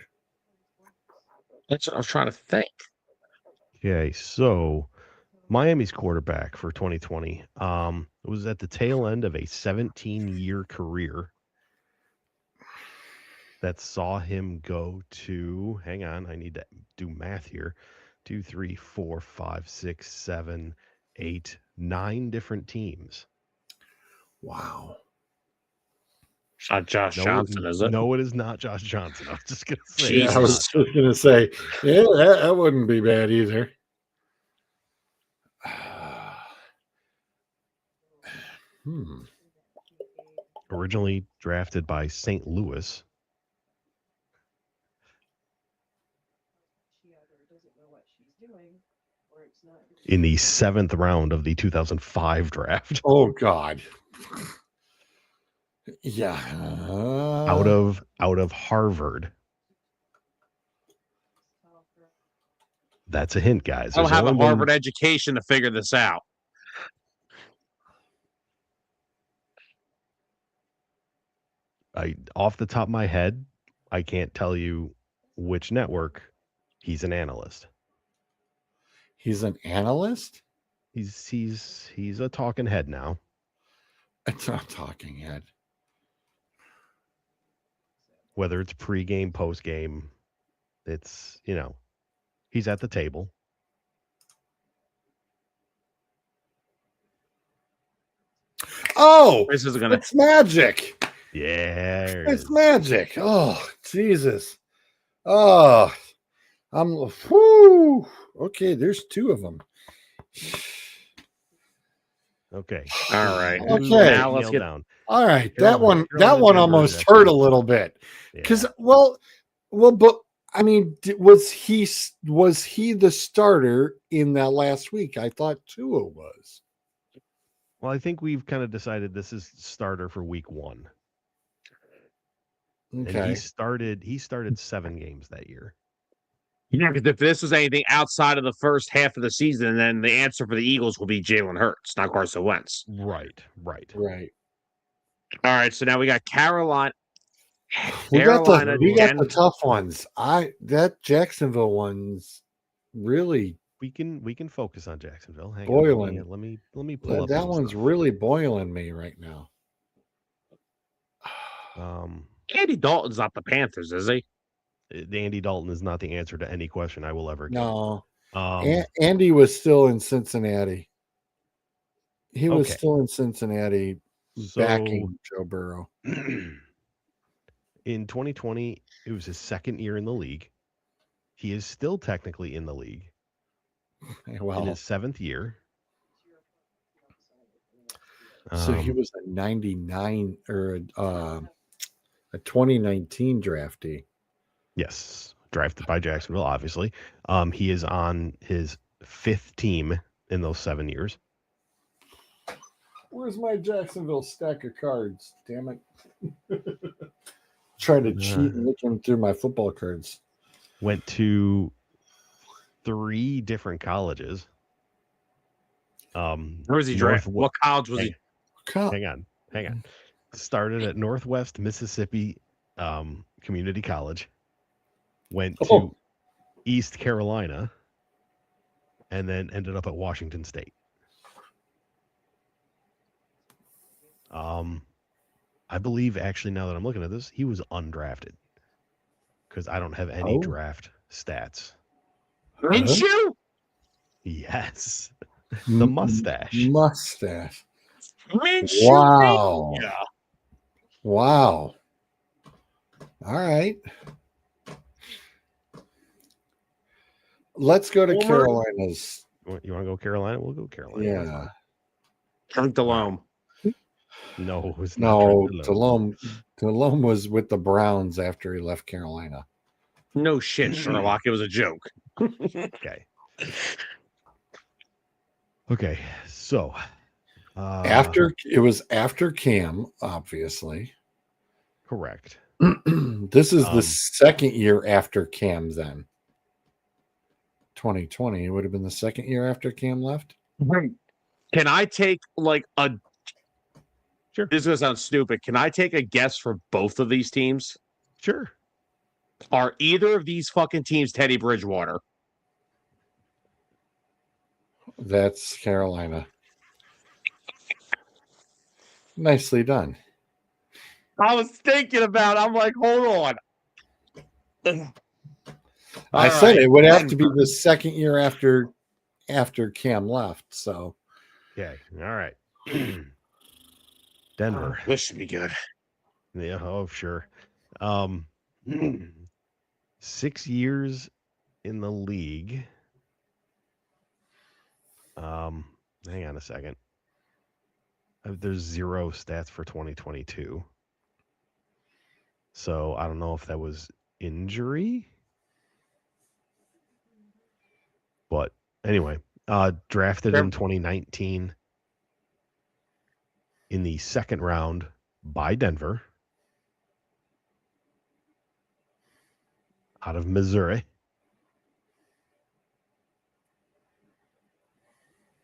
That's what I was trying to think. Okay, so Miami's quarterback for 2020 was at the tail end of a 17-year career that saw him go to, hang on, I need to do math here, 2, 3, 4, 5, 6, 7, 8, 9 different teams. Wow. It's not Josh Johnson, is it? No, it is not Josh Johnson. I was just going to say. Jesus. I was just going to say, yeah, that wouldn't be bad either. Originally drafted by St. Louis. In the 7th round of the 2005 draft. Oh God. Yeah. Out of Harvard. That's a hint, guys. I don't have a Harvard education to figure this out. Off the top of my head, I can't tell you which network. He's an analyst. He's an analyst? He's a talking head now. It's not talking head. Whether it's pregame, postgame, it's, he's at the table. Oh, this is it's magic. Yeah. It's magic. Oh, Jesus. Oh, okay, there's 2 of them. Okay. All right. Okay. Now let's get down. All right. That one almost hurt a little bit. Because, well, but I mean, was he the starter in that last week? I thought Tua was. Well, I think we've kind of decided this is starter for week 1. Okay. And he started 7 games that year. Yeah, because if this was anything outside of the first half of the season, then the answer for the Eagles will be Jalen Hurts, not Carson Wentz. Right. All right, so now we got Carolina. We got the tough ones. That Jacksonville one's really. We can focus on Jacksonville. Hang boiling. on. Let me pull up that one's stuff. really boiling me right now. Andy Dalton's not the Panthers, is he? Andy Dalton is not the answer to any question I will ever get. No. Um, Andy was still in Cincinnati. He was Okay. still in Cincinnati So backing Joe Burrow. in 2020, it was his second year in the league. He is still technically in the league in Well, his 7th year. so he was a 99 or a 2019 draftee. Yes, drafted by Jacksonville, obviously. He is on his 5th team in those 7 years. Where's my Jacksonville stack of cards? Damn it. Try to cheat and look through my football cards. Went to 3 different colleges. Where was he drafted? What college was he? Hang on. Started at Northwest Mississippi Community College. Went to East Carolina. And then ended up at Washington State. I believe, actually, now that I'm looking at this, he was undrafted. Because I don't have any draft stats. Did you? Yes. The mustache. Mustache. Minshew. Wow. Yeah. Wow. All right. Let's go to Carolina's. You want to go Carolina? We'll go Carolina. Yeah. Frank Delhomme. No, it was No, not. Delhomme was with the Browns after he left Carolina. No shit, Sherlock. It was a joke. Okay. Okay. So After Cam, obviously. Correct. This is the second year after Cam then. 2020. It would have been the second year after Cam left. Can I take like a Sure. This is gonna sound stupid. Can I take a guess for both of these teams? Sure. Are either of these fucking teams Teddy Bridgewater? That's Carolina. Nicely done. I was thinking about it. I'm like, hold on. I said it would have to be the second year after Cam left. So, okay, all right. Denver. This should be good. Yeah. Oh, sure. 6 years in the league. Hang on a second. There's 0 stats for 2022. So I don't know if that was injury. But anyway, drafted in 2019 in the second round by Denver out of Missouri.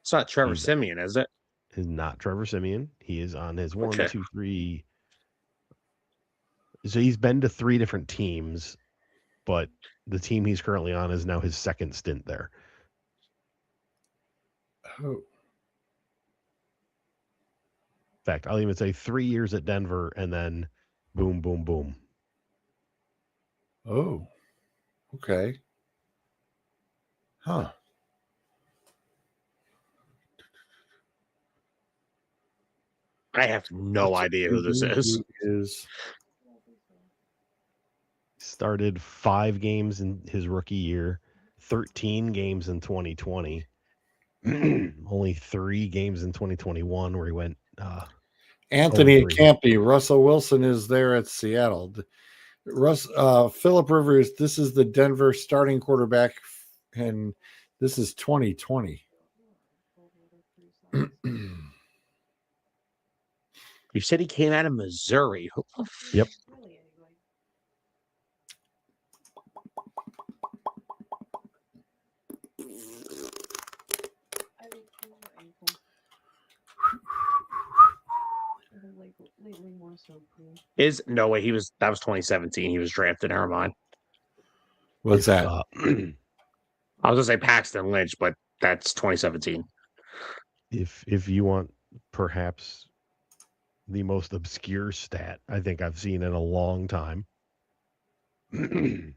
It's not Trevor Siemian, is it? Is not Trevor Siemian. He is on his 1, 2, 3. So he's been to 3 different teams, but the team he's currently on is now his second stint there. Oh. In fact, I'll even say 3 years at Denver and then boom, boom, boom. Oh. Okay. Huh. I have no idea who this is. Started 5 games in his rookie year, 13 games in 2020, only 3 games in 2021 where he went. Anthony Campi, Russell Wilson is there at Seattle. Phillip Rivers, this is the Denver starting quarterback, and this is 2020. You said he came out of Missouri. Yep. No way. That was 2017. He was drafted. Never mind. What's that? I was gonna say Paxton Lynch, but that's 2017. If you want perhaps the most obscure stat I think I've seen in a long time. In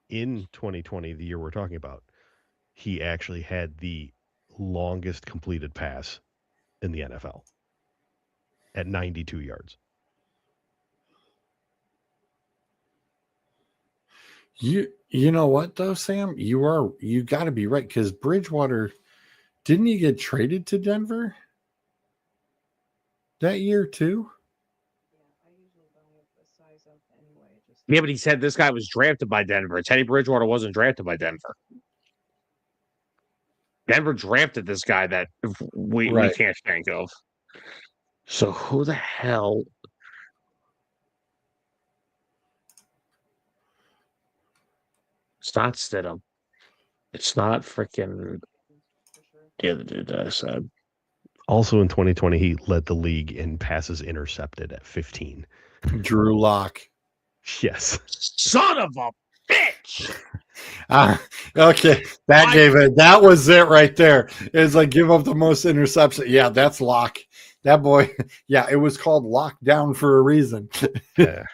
2020, the year we're talking about, he actually had the longest completed pass in the NFL at 92 yards. You know what though, Sam? You got to be right, because Bridgewater, didn't he get traded to Denver that year too? Yeah, but he said this guy was drafted by Denver. Teddy Bridgewater wasn't drafted by Denver. Denver drafted this guy that we Right. can't think of. So who the hell? It's not Stidham. It's not freaking the other dude that I said. Also in 2020, he led the league in passes intercepted at 15. Drew Lock. Yes. Son of a bitch! Okay, that was it right there. It's like give up the most interception. Yeah, that's Lock. That boy. Yeah, it was called lockdown for a reason. Yeah.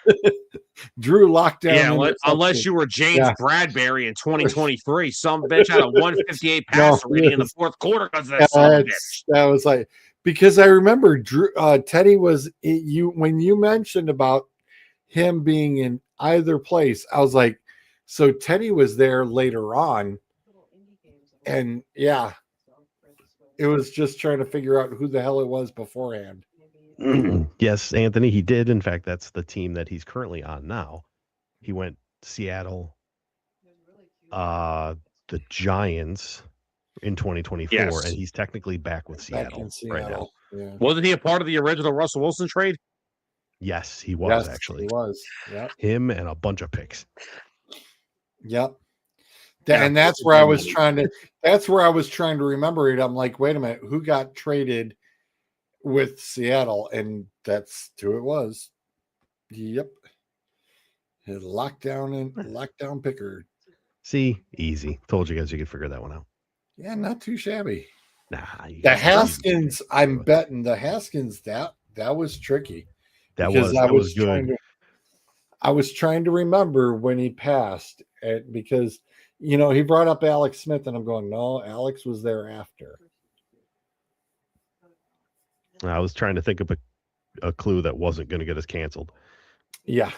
Drew lockdown. Yeah, unless you were James Bradbury in 2023, some bitch had a 158 passer rating in the fourth quarter because of that son of a bitch. That was like, because I remember Drew, Teddy was when you mentioned about him being in either place. I was like, so Teddy was there later on, and yeah, it was just trying to figure out who the hell it was beforehand. Yes, Anthony, he did. In fact, that's the team that he's currently on now. He went Seattle, the Giants in 2024, Yes. and he's technically back with Seattle, right now. Yeah. Wasn't he a part of the original Russell Wilson trade? Yes, he was actually. He was. Yep. Him and a bunch of picks. Yep. And that's where I was trying to. That's where I was trying to remember it. I'm like, wait a minute, who got traded with Seattle? And that's who it was. Yep. His lockdown picker. See, easy. Told you guys you could figure that one out. Yeah, not too shabby. Nah, the Haskins. I'm betting the Haskins that was tricky. That was good. I was trying to remember when he passed, because he brought up Alex Smith, and I'm going, no, Alex was there after. I was trying to think of a clue that wasn't going to get us canceled. Yeah.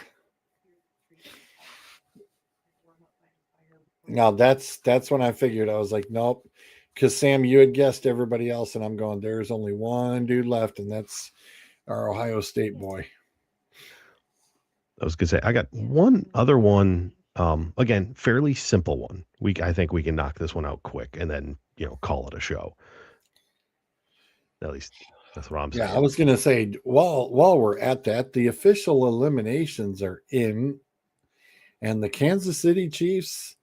Now that's when I figured. I was like, nope, because Sam, you had guessed everybody else, and I'm going, there's only one dude left, and that's our Ohio State boy. I was going to say, I got one other one. Again, fairly simple one. I think we can knock this one out quick and then, call it a show. At least that's what I'm saying. Yeah, I was going to say, while we're at that, the official eliminations are in, and the Kansas City Chiefs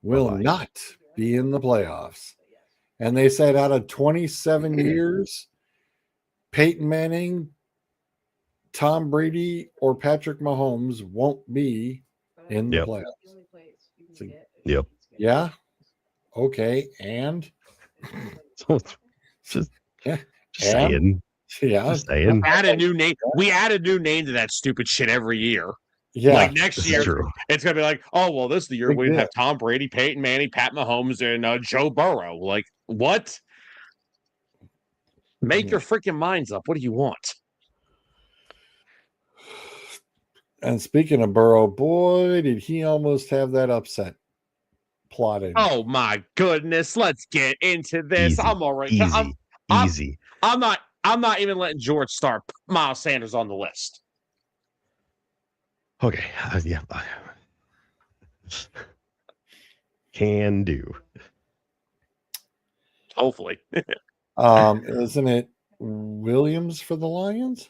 will not be in the playoffs. And they said out of 27 years, Peyton Manning, Tom Brady, or Patrick Mahomes won't be in the playoffs. So, yep. Yeah. Okay. And so just saying. Yeah. Just saying. Add a new name. We add a new name to that stupid shit every year. Yeah. Like next year, it's gonna be like, oh well, this is the year we have Tom Brady, Peyton Manning, Pat Mahomes, and Joe Burrow. Like what? Make your freaking minds up. What do you want? And speaking of Burrow, boy, did he almost have that upset plotted. Oh my goodness. Let's get into this. Easy, I'm all right. Easy. I'm not even letting George start Miles Sanders on the list. Okay. Yeah. Can do. Hopefully. Isn't it Williams for the Lions?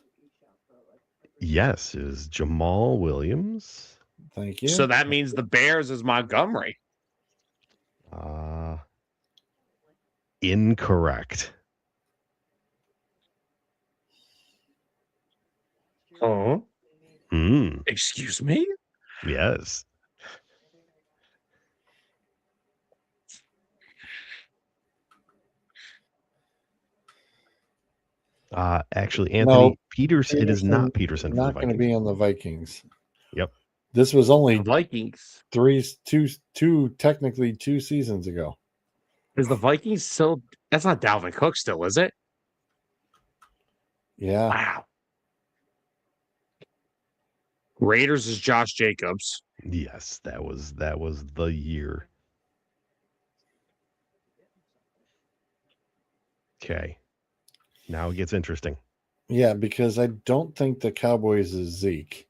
Yes, it is Jamal Williams. Thank you. So that means the Bears is Montgomery. Incorrect. Oh. Excuse me? Yes. Actually, Anthony Peters. It is Peterson not Peterson for the not going to Vikings. be on the Vikings. Yep. This was only The Vikings. technically 2 seasons ago. Is the Vikings still? That's not Dalvin Cook still, is it? Yeah. Wow. Raiders is Josh Jacobs. Yes, that was the year. Okay. Now it gets interesting. Yeah, because I don't think the Cowboys is Zeke.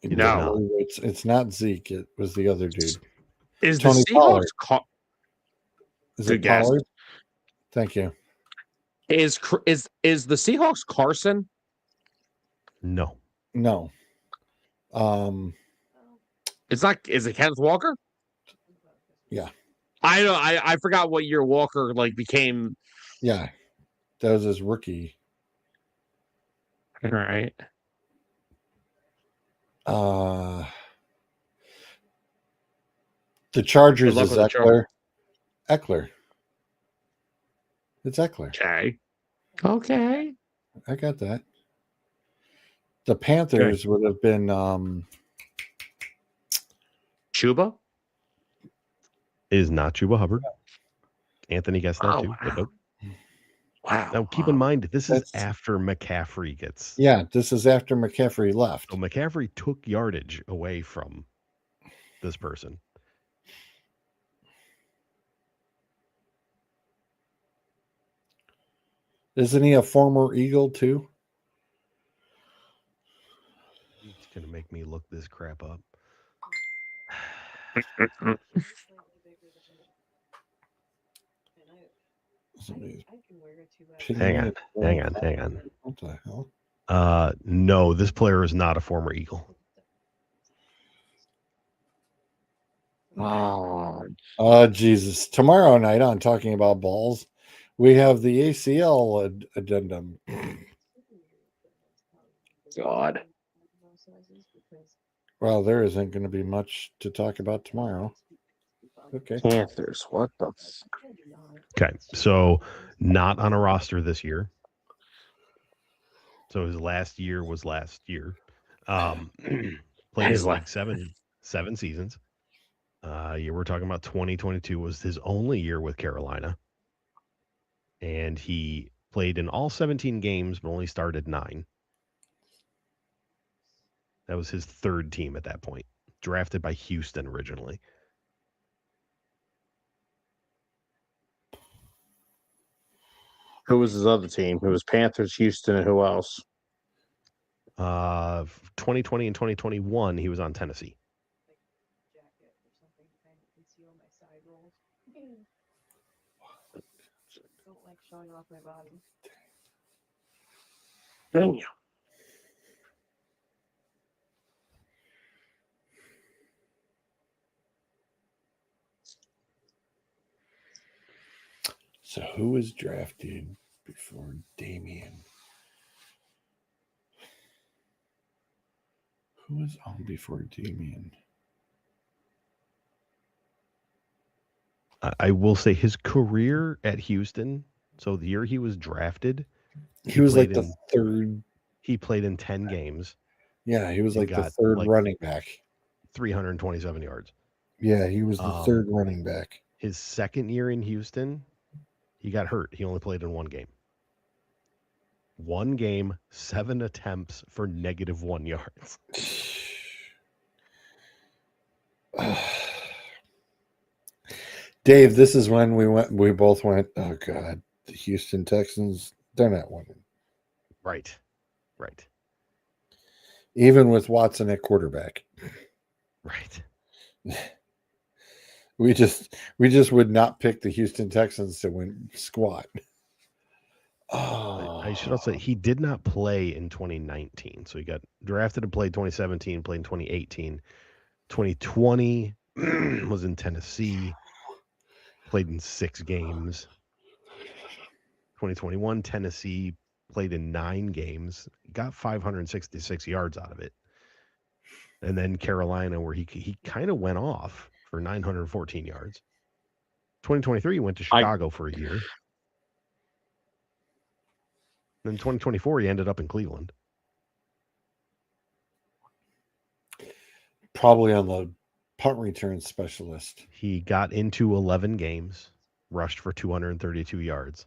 No. It's not Zeke. It was the other dude. Is Tony the Pollard. Seahawks? Is Good it guess. Pollard? Thank you. Is the Seahawks Carson? No. No. It's not. Is it Kenneth Walker? Yeah. I know. I forgot what year Walker became. Yeah. That was his rookie. All right. The Chargers Good luck is with the Eckler. Eckler. It's Eckler. Okay. I got that. The Panthers would have been Chuba? It is not Chuba Hubbard. Anthony guessed that too. Wow. But nope. Wow. Now keep in mind, this is That's- after McCaffrey gets. Yeah, this is after McCaffrey left. So McCaffrey took yardage away from this person. Isn't he a former Eagle too? He's gonna make me look this crap up. Hang on. What the hell? No, this player is not a former Eagle. Oh, Jesus. Tomorrow night on Talking About Balls, we have the ACL addendum. God. Well, there isn't going to be much to talk about tomorrow. Okay. Panthers. What the? Okay, so not on a roster this year. So his last year was last year. Played His in like seven seasons. Year we're talking about 2022 was his only year with Carolina, and he played in all 17 games, but only started 9. That was his third team at that point. Drafted by Houston originally. Who was his other team? It was Panthers, Houston, and who else? 2020 and 2021, he was on Tennessee. Showing off my body. Damn. So who was drafted before Damien? Who was on before Damien? I will say his career at Houston. So the year he was drafted, He was like the third. He played in 10 games. Yeah, he was like the third running back. 327 yards. Yeah, he was the third running back. His second year in Houston, he got hurt. He only played in 1 game. 1 game, 7 attempts for -1 yards. Dave, this is when we both went, oh God, the Houston Texans, they're not winning. Right. Even with Watson at quarterback. Right. We just would not pick the Houston Texans to win squat. I should also say he did not play in 2019. So he got drafted and played 2017, played in 2018. 2020 was in Tennessee, played in 6 games. 2021, Tennessee played in 9 games, got 566 yards out of it. And then Carolina, where he kind of went off for 914 yards. 2023, he went to Chicago for a year. In 2024, he ended up in Cleveland. Probably on the punt return specialist. He got into 11 games, rushed for 232 yards.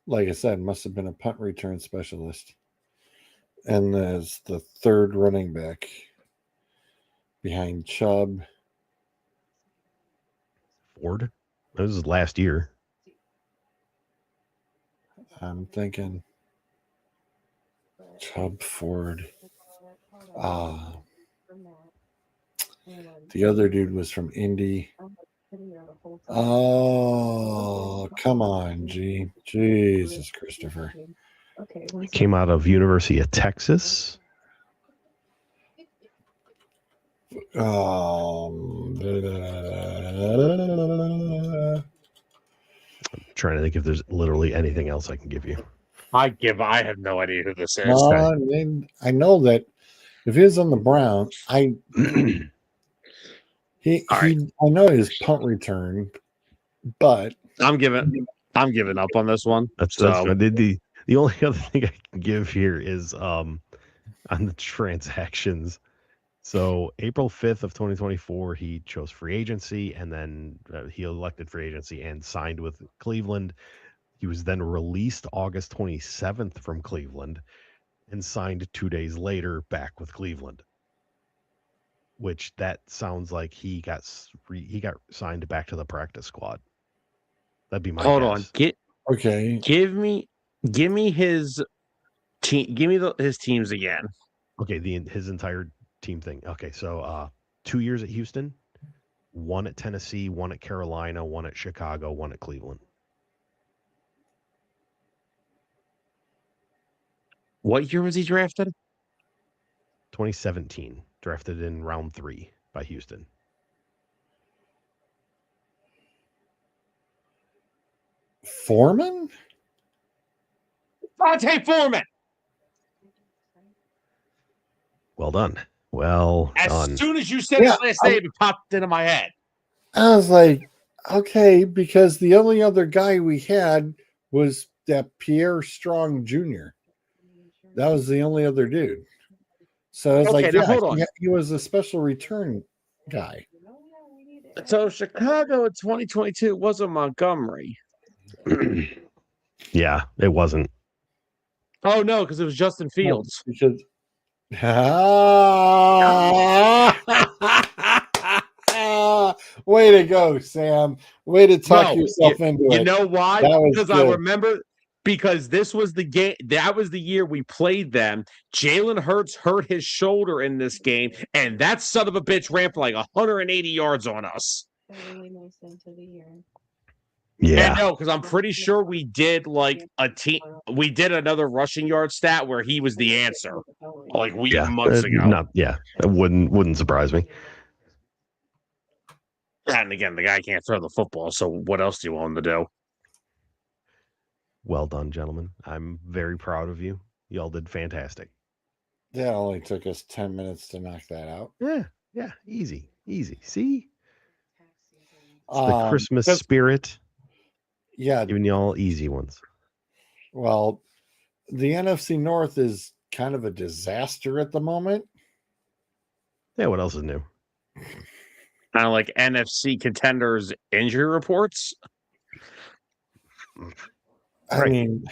Like I said, must have been a punt return specialist. And as the third running back behind Chubb. Ford? That was his last year. I'm thinking Chubb, Ford. The other dude was from Indy. Oh, come on, G. Jesus, Christopher. Came out of University of Texas. Trying to think if there's literally anything else I can give you. I have no idea who this is. I know that if he was on the Browns, I know his punt return, but I'm giving up on this one. That's fine. The only other thing I can give here is on the transactions. So April 5th of 2024, he chose free agency, and then he elected free agency and signed with Cleveland. He was then released August 27th from Cleveland and signed 2 days later back with Cleveland. Which that sounds like he got signed back to the practice squad. That'd be my guess. Okay. Give me his team. Give me his teams again. Okay, his entire team thing. Okay, so 2 years at Houston, 1 at Tennessee, 1 at Carolina, 1 at Chicago, 1 at Cleveland. What year was he drafted? 2017, drafted in round 3 by Houston. Foreman? Vontae Foreman. Well done. Well done. As soon as you said his last name, it popped into my head. I was like, okay, because the only other guy we had was that Pierre Strong Jr. That was the only other dude. So I was like, hold on. He was a special return guy. So Chicago in 2022 wasn't Montgomery. Yeah, it wasn't. Oh no, because it was Justin Fields. Because way to go, Sam. Way to talk yourself into it. You know why? Because good. I remember this was the game. That was the year we played them. Jalen Hurts hurt his shoulder in this game, and that son of a bitch ran for like 180 yards on us. Really nice end to the year. Yeah. And no, because I'm pretty sure we did like we did another rushing yard stat where he was the answer, like months ago. It wouldn't surprise me. And again, the guy can't throw the football, so what else do you want him to do? Well done, gentlemen. I'm very proud of you. Y'all did fantastic. That only took us 10 minutes to knock that out. Yeah, easy. See? It's the Christmas spirit. Yeah. Giving y'all easy ones. Well, the NFC North is kind of a disaster at the moment. Yeah, what else is new? Kind of like NFC contenders injury reports. I mean,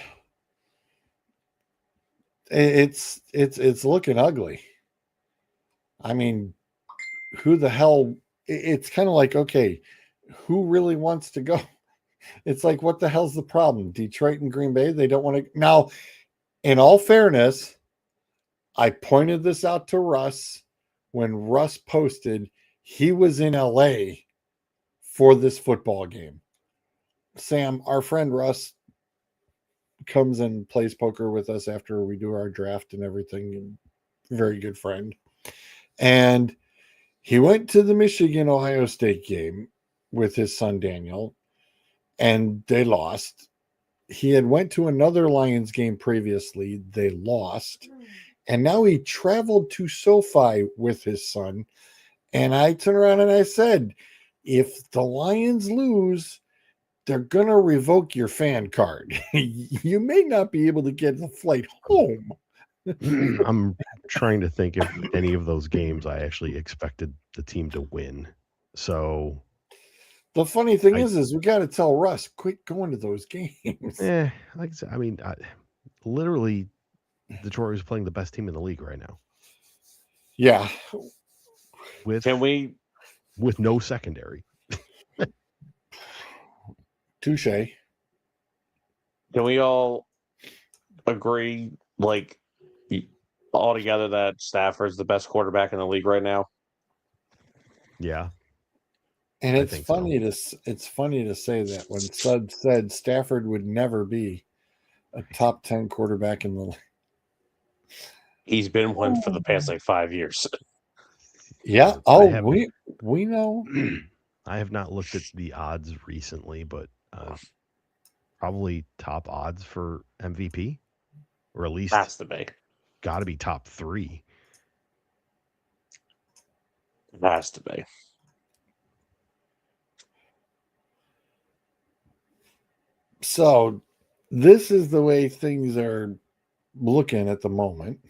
it's looking ugly. I mean, who the hell? It's kind of like, okay, who really wants to go? It's like, what the hell's the problem? Detroit and Green Bay, they don't want to. Now, in all fairness, I pointed this out to Russ when Russ posted he was in LA for this football game. Sam, our friend Russ, comes and plays poker with us after we do our draft and everything. Very good friend. And he went to the Michigan-Ohio State game with his son Daniel, and they lost. He had went to another Lions game previously. They lost. And now he traveled to SoFi with his son. And I turned around and I said, if the Lions lose, they're going to revoke your fan card. You may not be able to get the flight home. I'm trying to think if any of those games I actually expected the team to win. So, The funny thing is we got to tell Russ, quit going to those games. like I said, I mean, literally, Detroit is playing the best team in the league right now Yeah. with no secondary. Touche. Can we all agree, like, all together that Stafford's the best quarterback in the league right now? Yeah. And I it's think funny it's funny to say that when Sud said Stafford would never be a top 10 quarterback in the league. He's been one for the past like 5 years. Yeah. We know. I have not looked at the odds recently, but probably top odds for MVP, or at least Has to be. got to be top 3. Has to be. So this is the way things are looking at the moment.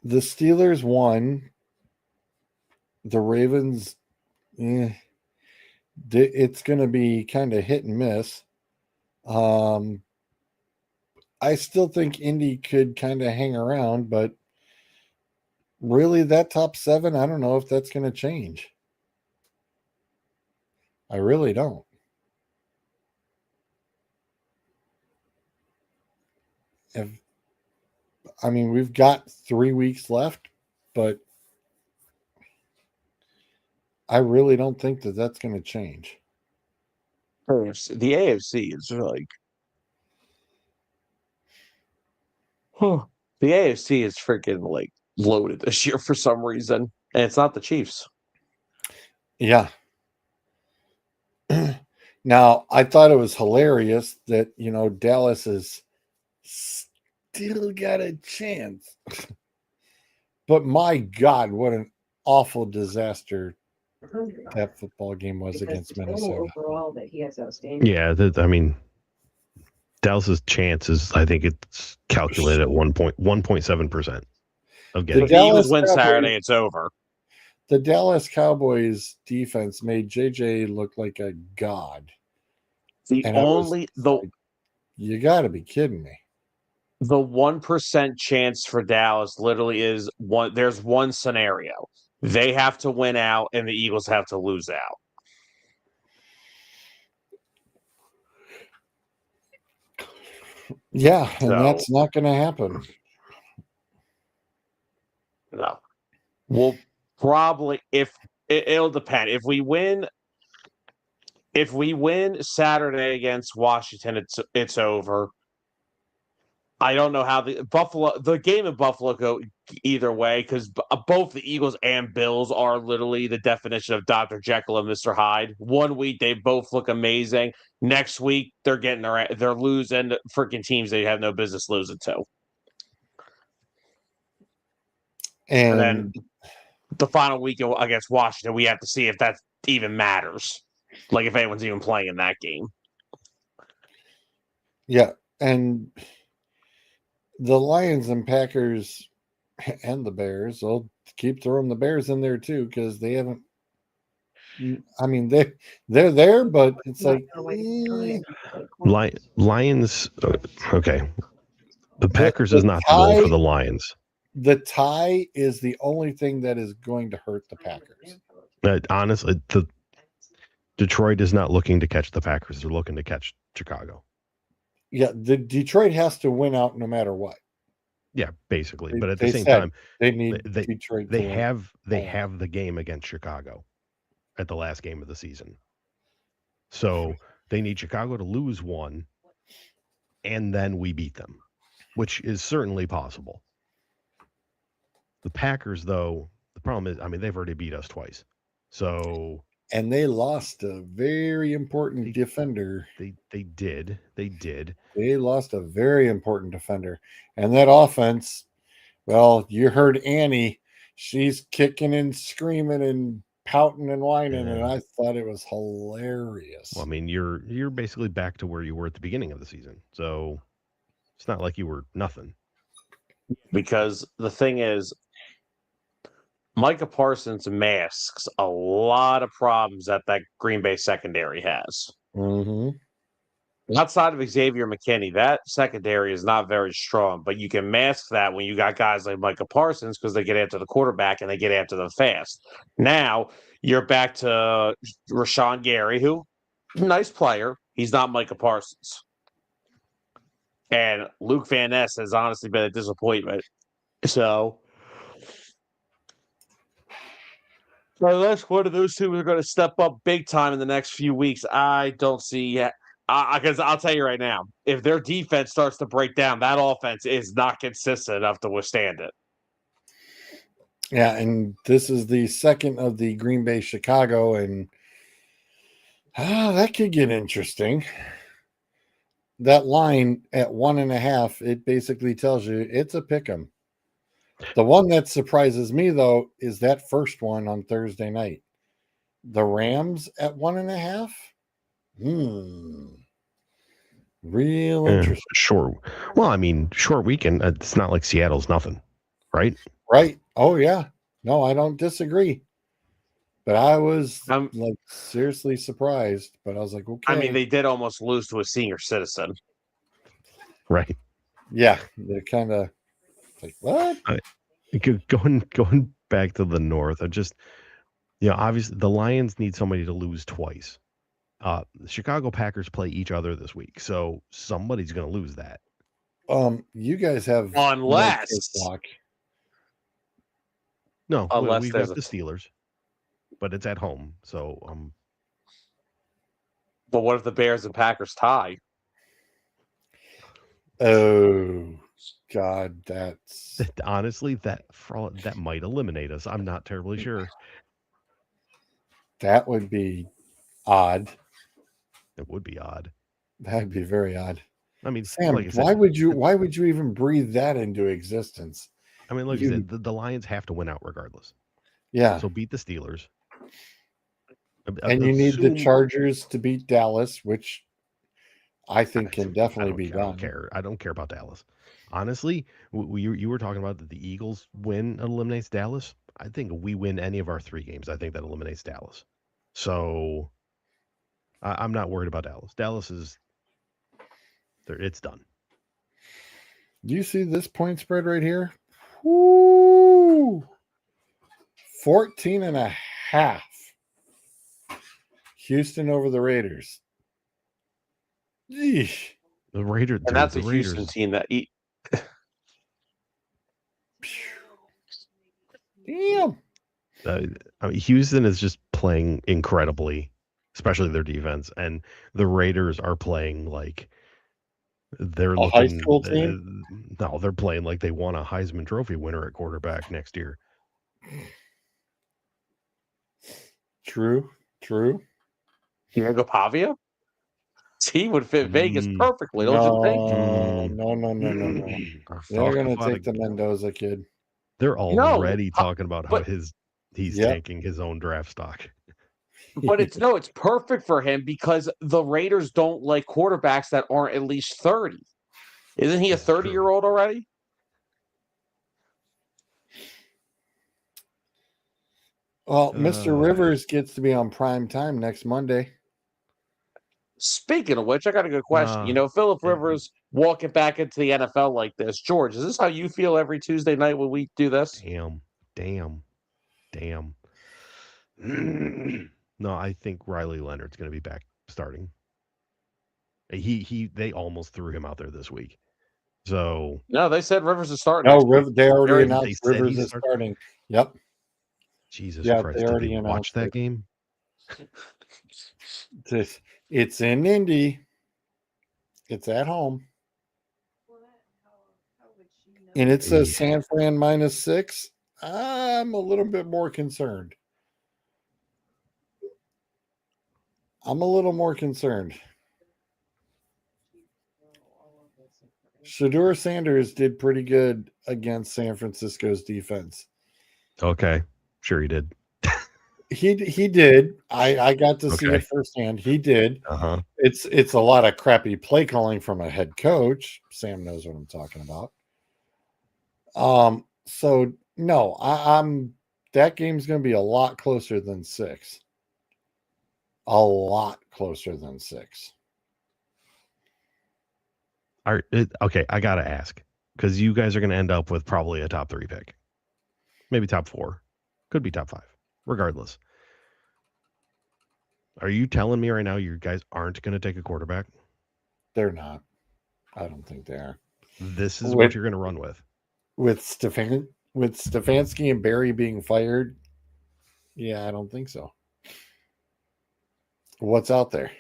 The Steelers won. The Ravens, it's going to be kind of hit and miss. I still think Indy could kind of hang around, but really that top 7, I don't know if that's going to change. I really don't. We've got 3 weeks left, but I really don't think that that's going to change. The AFC is like, the AFC is freaking like loaded this year for some reason, and it's not the Chiefs. Yeah. Now, I thought it was hilarious that, Dallas has still got a chance. But my God, what an awful disaster that football game was against Minnesota. Overall, that he has outstanding. Yeah, Dallas's chance is, I think it's calculated at 1.7% of getting. If the Eagles win Saturday, it's over. The Dallas Cowboys defense made JJ look like a god. You got to be kidding me. The 1% chance for Dallas literally is one. There's one scenario. They have to win out and the Eagles have to lose out. Yeah, and that's not going to happen. No. We'll probably, it'll depend. If we win Saturday against Washington, it's over. I don't know how the game in Buffalo go either way, because both the Eagles and Bills are literally the definition of Dr. Jekyll and Mr. Hyde. 1 week they both look amazing. Next week they're losing to freaking teams they have no business losing to. And then the final week against Washington, we have to see if that even matters. Like if anyone's even playing in that game. Yeah, and the Lions and Packers and the Bears, I'll keep throwing the Bears in there too, because they haven't. They're there, but it's like Lions. Okay, the Packers is not the goal for the Lions. The tie is the only thing that is going to hurt the Packers. Honestly, Detroit is not looking to catch the Packers; they're looking to catch Chicago. Yeah, the Detroit has to win out no matter what. Yeah, basically. But at the same time, they need Detroit. They have the game against Chicago at the last game of the season. So they need Chicago to lose one, and then we beat them, which is certainly possible. The Packers, though, the problem is, they've already beat us twice. So. And they lost a very important defender. They did. They lost a very important defender. And that offense, well, you heard Annie. She's kicking and screaming and pouting and whining, and Yeah. I thought it was hilarious. Well, I mean, you're basically back to where you were at the beginning of the season, so it's not like you were nothing. Because the thing is, Micah Parsons masks a lot of problems that Green Bay secondary has. Mm-hmm. Outside of Xavier McKinney, that secondary is not very strong, but you can mask that when you got guys like Micah Parsons because they get after the quarterback and they get after them fast. Now you're back to Rashawn Gary, who nice player. He's not Micah Parsons. And Luke Van Ness has honestly been a disappointment. So unless one of those two are going to step up big time in the next few weeks, I don't see yet. Because I'll tell you right now, if their defense starts to break down, that offense is not consistent enough to withstand it. Yeah, and this is the second of the Green Bay Chicago, and that could get interesting. That line at 1.5, it basically tells you it's a pick 'em. The one that surprises me though is that first one on Thursday night. The Rams at 1.5. Real interesting. Short. Well, I mean, short weekend. It's not like Seattle's nothing, right? Right. Oh yeah. No, I don't disagree. But I was like seriously surprised. But I was like, okay. I mean, they did almost lose to a senior citizen. Right. Yeah. They're kind of like, what? Going back to the North, I just, obviously the Lions need somebody to lose twice. The Chicago Packers play each other this week, so somebody's going to lose that. You guys have unless we've got the Steelers, but it's at home, so But what if the Bears and Packers tie? Oh God, that's honestly that might eliminate us. I'm not terribly sure. That would be odd. It would be odd. That'd be very odd. I mean, Sam, like I said, why would you even breathe that into existence? I mean, like you said, the Lions have to win out regardless. Yeah. So beat the Steelers. And you need the Chargers to beat Dallas, which I think can definitely be done. I don't care about Dallas. Honestly, you were talking about that the Eagles win eliminates Dallas. I think we win any of our 3 games. I think that eliminates Dallas. So I'm not worried about Dallas. Dallas is there. It's done. Do you see this point spread right here? Woo! 14.5. Houston over the Raiders. Yeesh. The Raiders, and that's a Houston team that eat. Damn. I mean, Houston is just playing incredibly, especially their defense, and the Raiders are playing like they're a looking. High school team? No, they're playing like they won a Heisman Trophy winner at quarterback next year. True. Diego Pavia? He would fit Vegas perfectly, don't you think? No. They're going to take the Mendoza kid. They're already talking about how he's tanking his own draft stock. But it's perfect for him because the Raiders don't like quarterbacks that aren't at least 30. Isn't he a 30-year-old already? Well, Mr. Rivers gets to be on prime time next Monday. Speaking of which, I got a good question. Phillip Rivers walking back into the NFL like this. George, is this how you feel every Tuesday night when we do this? Damn. No, I think Riley Leonard's going to be back starting. They almost threw him out there this week. So no, they said Rivers is starting. No, they already announced Rivers is starting. Yep. Jesus Christ! Did they watch that game? It's in Indy. It's at home. And it says San Fran -6. I'm a little bit more concerned. Shedeur Sanders did pretty good against San Francisco's defense. Okay. Sure he did. He did. I got to see Okay. it firsthand. He did. Uh-huh. It's a lot of crappy play calling from a head coach. Sam knows what I'm talking about. So no, I'm that game's going to be a lot closer than 6. A lot closer than 6. Okay, I got to ask, because you guys are going to end up with probably a top 3 pick. Maybe top 4. Could be top 5. Regardless. Are you telling me right now you guys aren't going to take a quarterback? They're not. I don't think they are. This is what you're going to run with. With Stefanski and Barry being fired. Yeah, I don't think so. What's out there?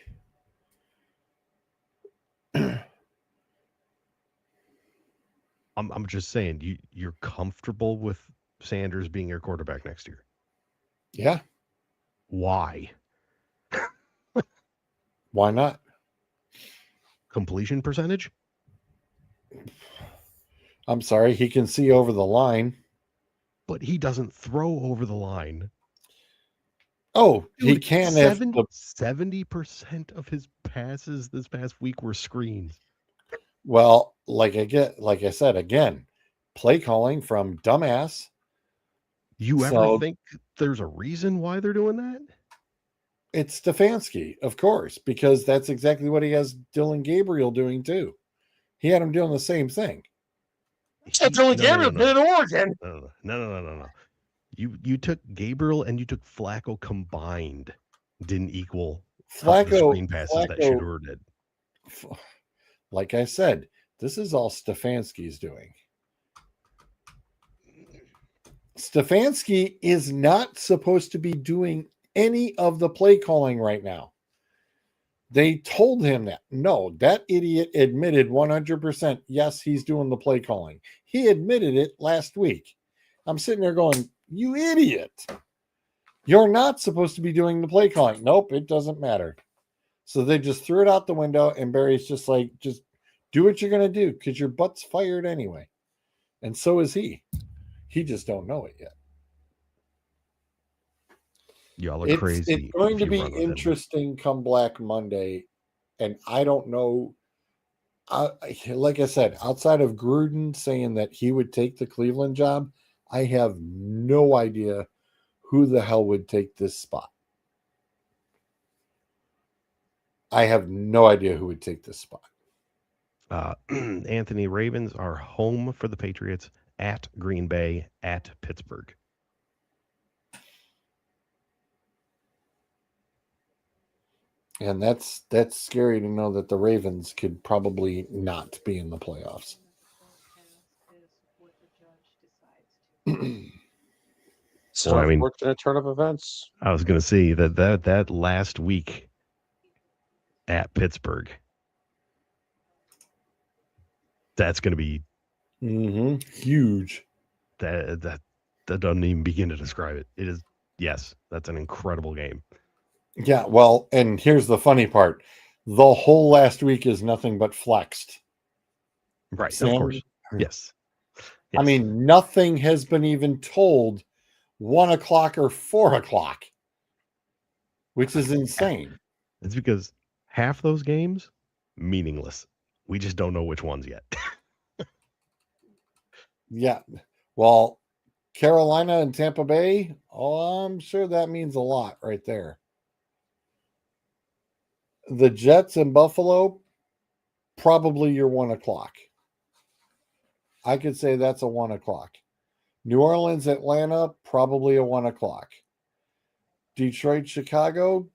I'm just saying, you're comfortable with Sanders being your quarterback next year. Yeah. Why? Why not? Completion percentage? I'm sorry, he can see over the line. But he doesn't throw over the line. Oh, Dude, he can if 70% of his passes this past week were screens. well, like I said again, play calling from dumbass. You ever think there's a reason why they're doing that? It's Stefanski, of course, because that's exactly what he has Dylan Gabriel doing too. He had him doing the same thing. Dylan Gabriel did in Oregon. No. You took Gabriel and you took Flacco combined. Didn't equal the screen passes that Shador did. Like I said, this is all Stefanski's doing. Stefanski is not supposed to be doing any of the play calling right now. They told him that. No, that idiot admitted 100%. Yes, he's doing the play calling. He admitted it last week. I'm sitting there going, you idiot. You're not supposed to be doing the play calling. Nope, it doesn't matter. So they just threw it out the window, and Barry's just like, just do what you're going to do because your butt's fired anyway. And so is he. He just don't know it yet. Y'all are crazy. It's going to be interesting come Black Monday, and I don't know. Like I said, outside of Gruden saying that he would take the Cleveland job, I have no idea who the hell would take this spot. I have no idea who would take this spot. Anthony, Ravens are home for the Patriots, at Green Bay, at Pittsburgh. And that's scary to know that the Ravens could probably not be in the playoffs. So well, I mean, worked in a turn of events. I was going to see that last week at Pittsburgh. That's going to be huge. That doesn't even begin to describe it. It is, yes, that's an incredible game. Yeah, well, and here's the funny part. The whole last week is nothing but flexed. Right, Sam, of course. Yes. I mean, nothing has been even told 1 o'clock or 4 o'clock, which is insane. It's because half those games, meaningless. We just don't know which ones yet. Yeah. Well, Carolina and Tampa Bay, I'm sure that means a lot right there. The Jets and Buffalo, probably your 1 o'clock. I could say that's a 1 o'clock. New Orleans, Atlanta, probably a 1 o'clock. Detroit, Chicago,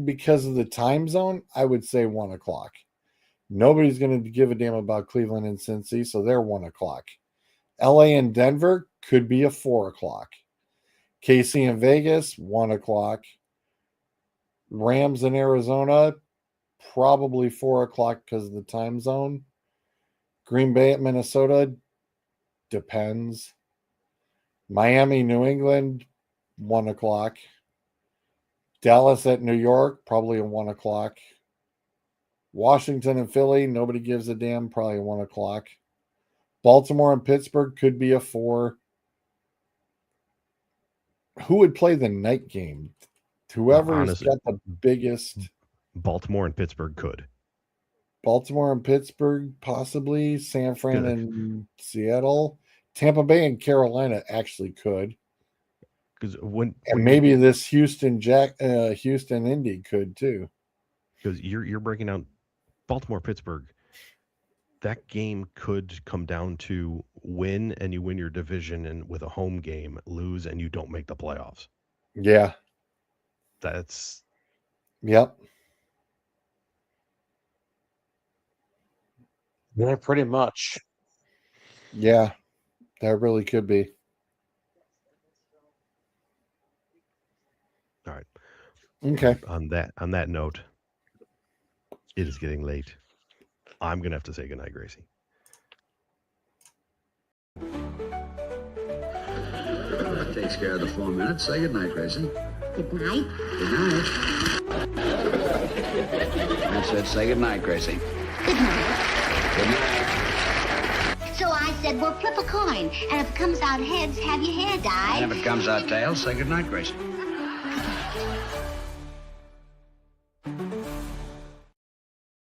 because of the time zone, I would say 1 o'clock. Nobody's going to give a damn about Cleveland and Cincy, so they're 1 o'clock. LA and Denver could be a 4 o'clock. KC and Vegas, 1 o'clock. Rams in Arizona, probably 4 o'clock because of the time zone. Green Bay at Minnesota, depends. Miami, New England, 1 o'clock. Dallas at New York, probably a 1 o'clock. Washington and Philly, nobody gives a damn, probably a 1 o'clock. Baltimore and Pittsburgh could be a 4. who would play the night game? Whoever's honestly, got the biggest. Baltimore and Pittsburgh could. Baltimore and Pittsburgh, possibly. San Fran Good. and Seattle. Tampa Bay and Carolina actually could. Because And maybe this Houston Indy could too. Because you're breaking down Baltimore Pittsburgh. That game could come down to win and you win your division and with a home game, lose and you don't make the playoffs. Yeah. That's Yep. Yeah, pretty much. Yeah. That really could be. all right. Okay. On that note, it is getting late. I'm gonna have to say goodnight, Gracie. That takes care of the 4 minutes. Say goodnight, Grayson. Good night. Good night. I said say goodnight, Gracie. Good night. Good night. So I said, well, flip a coin. And if it comes out heads, have your hair dyed. And if it comes out tails, say goodnight, Grayson.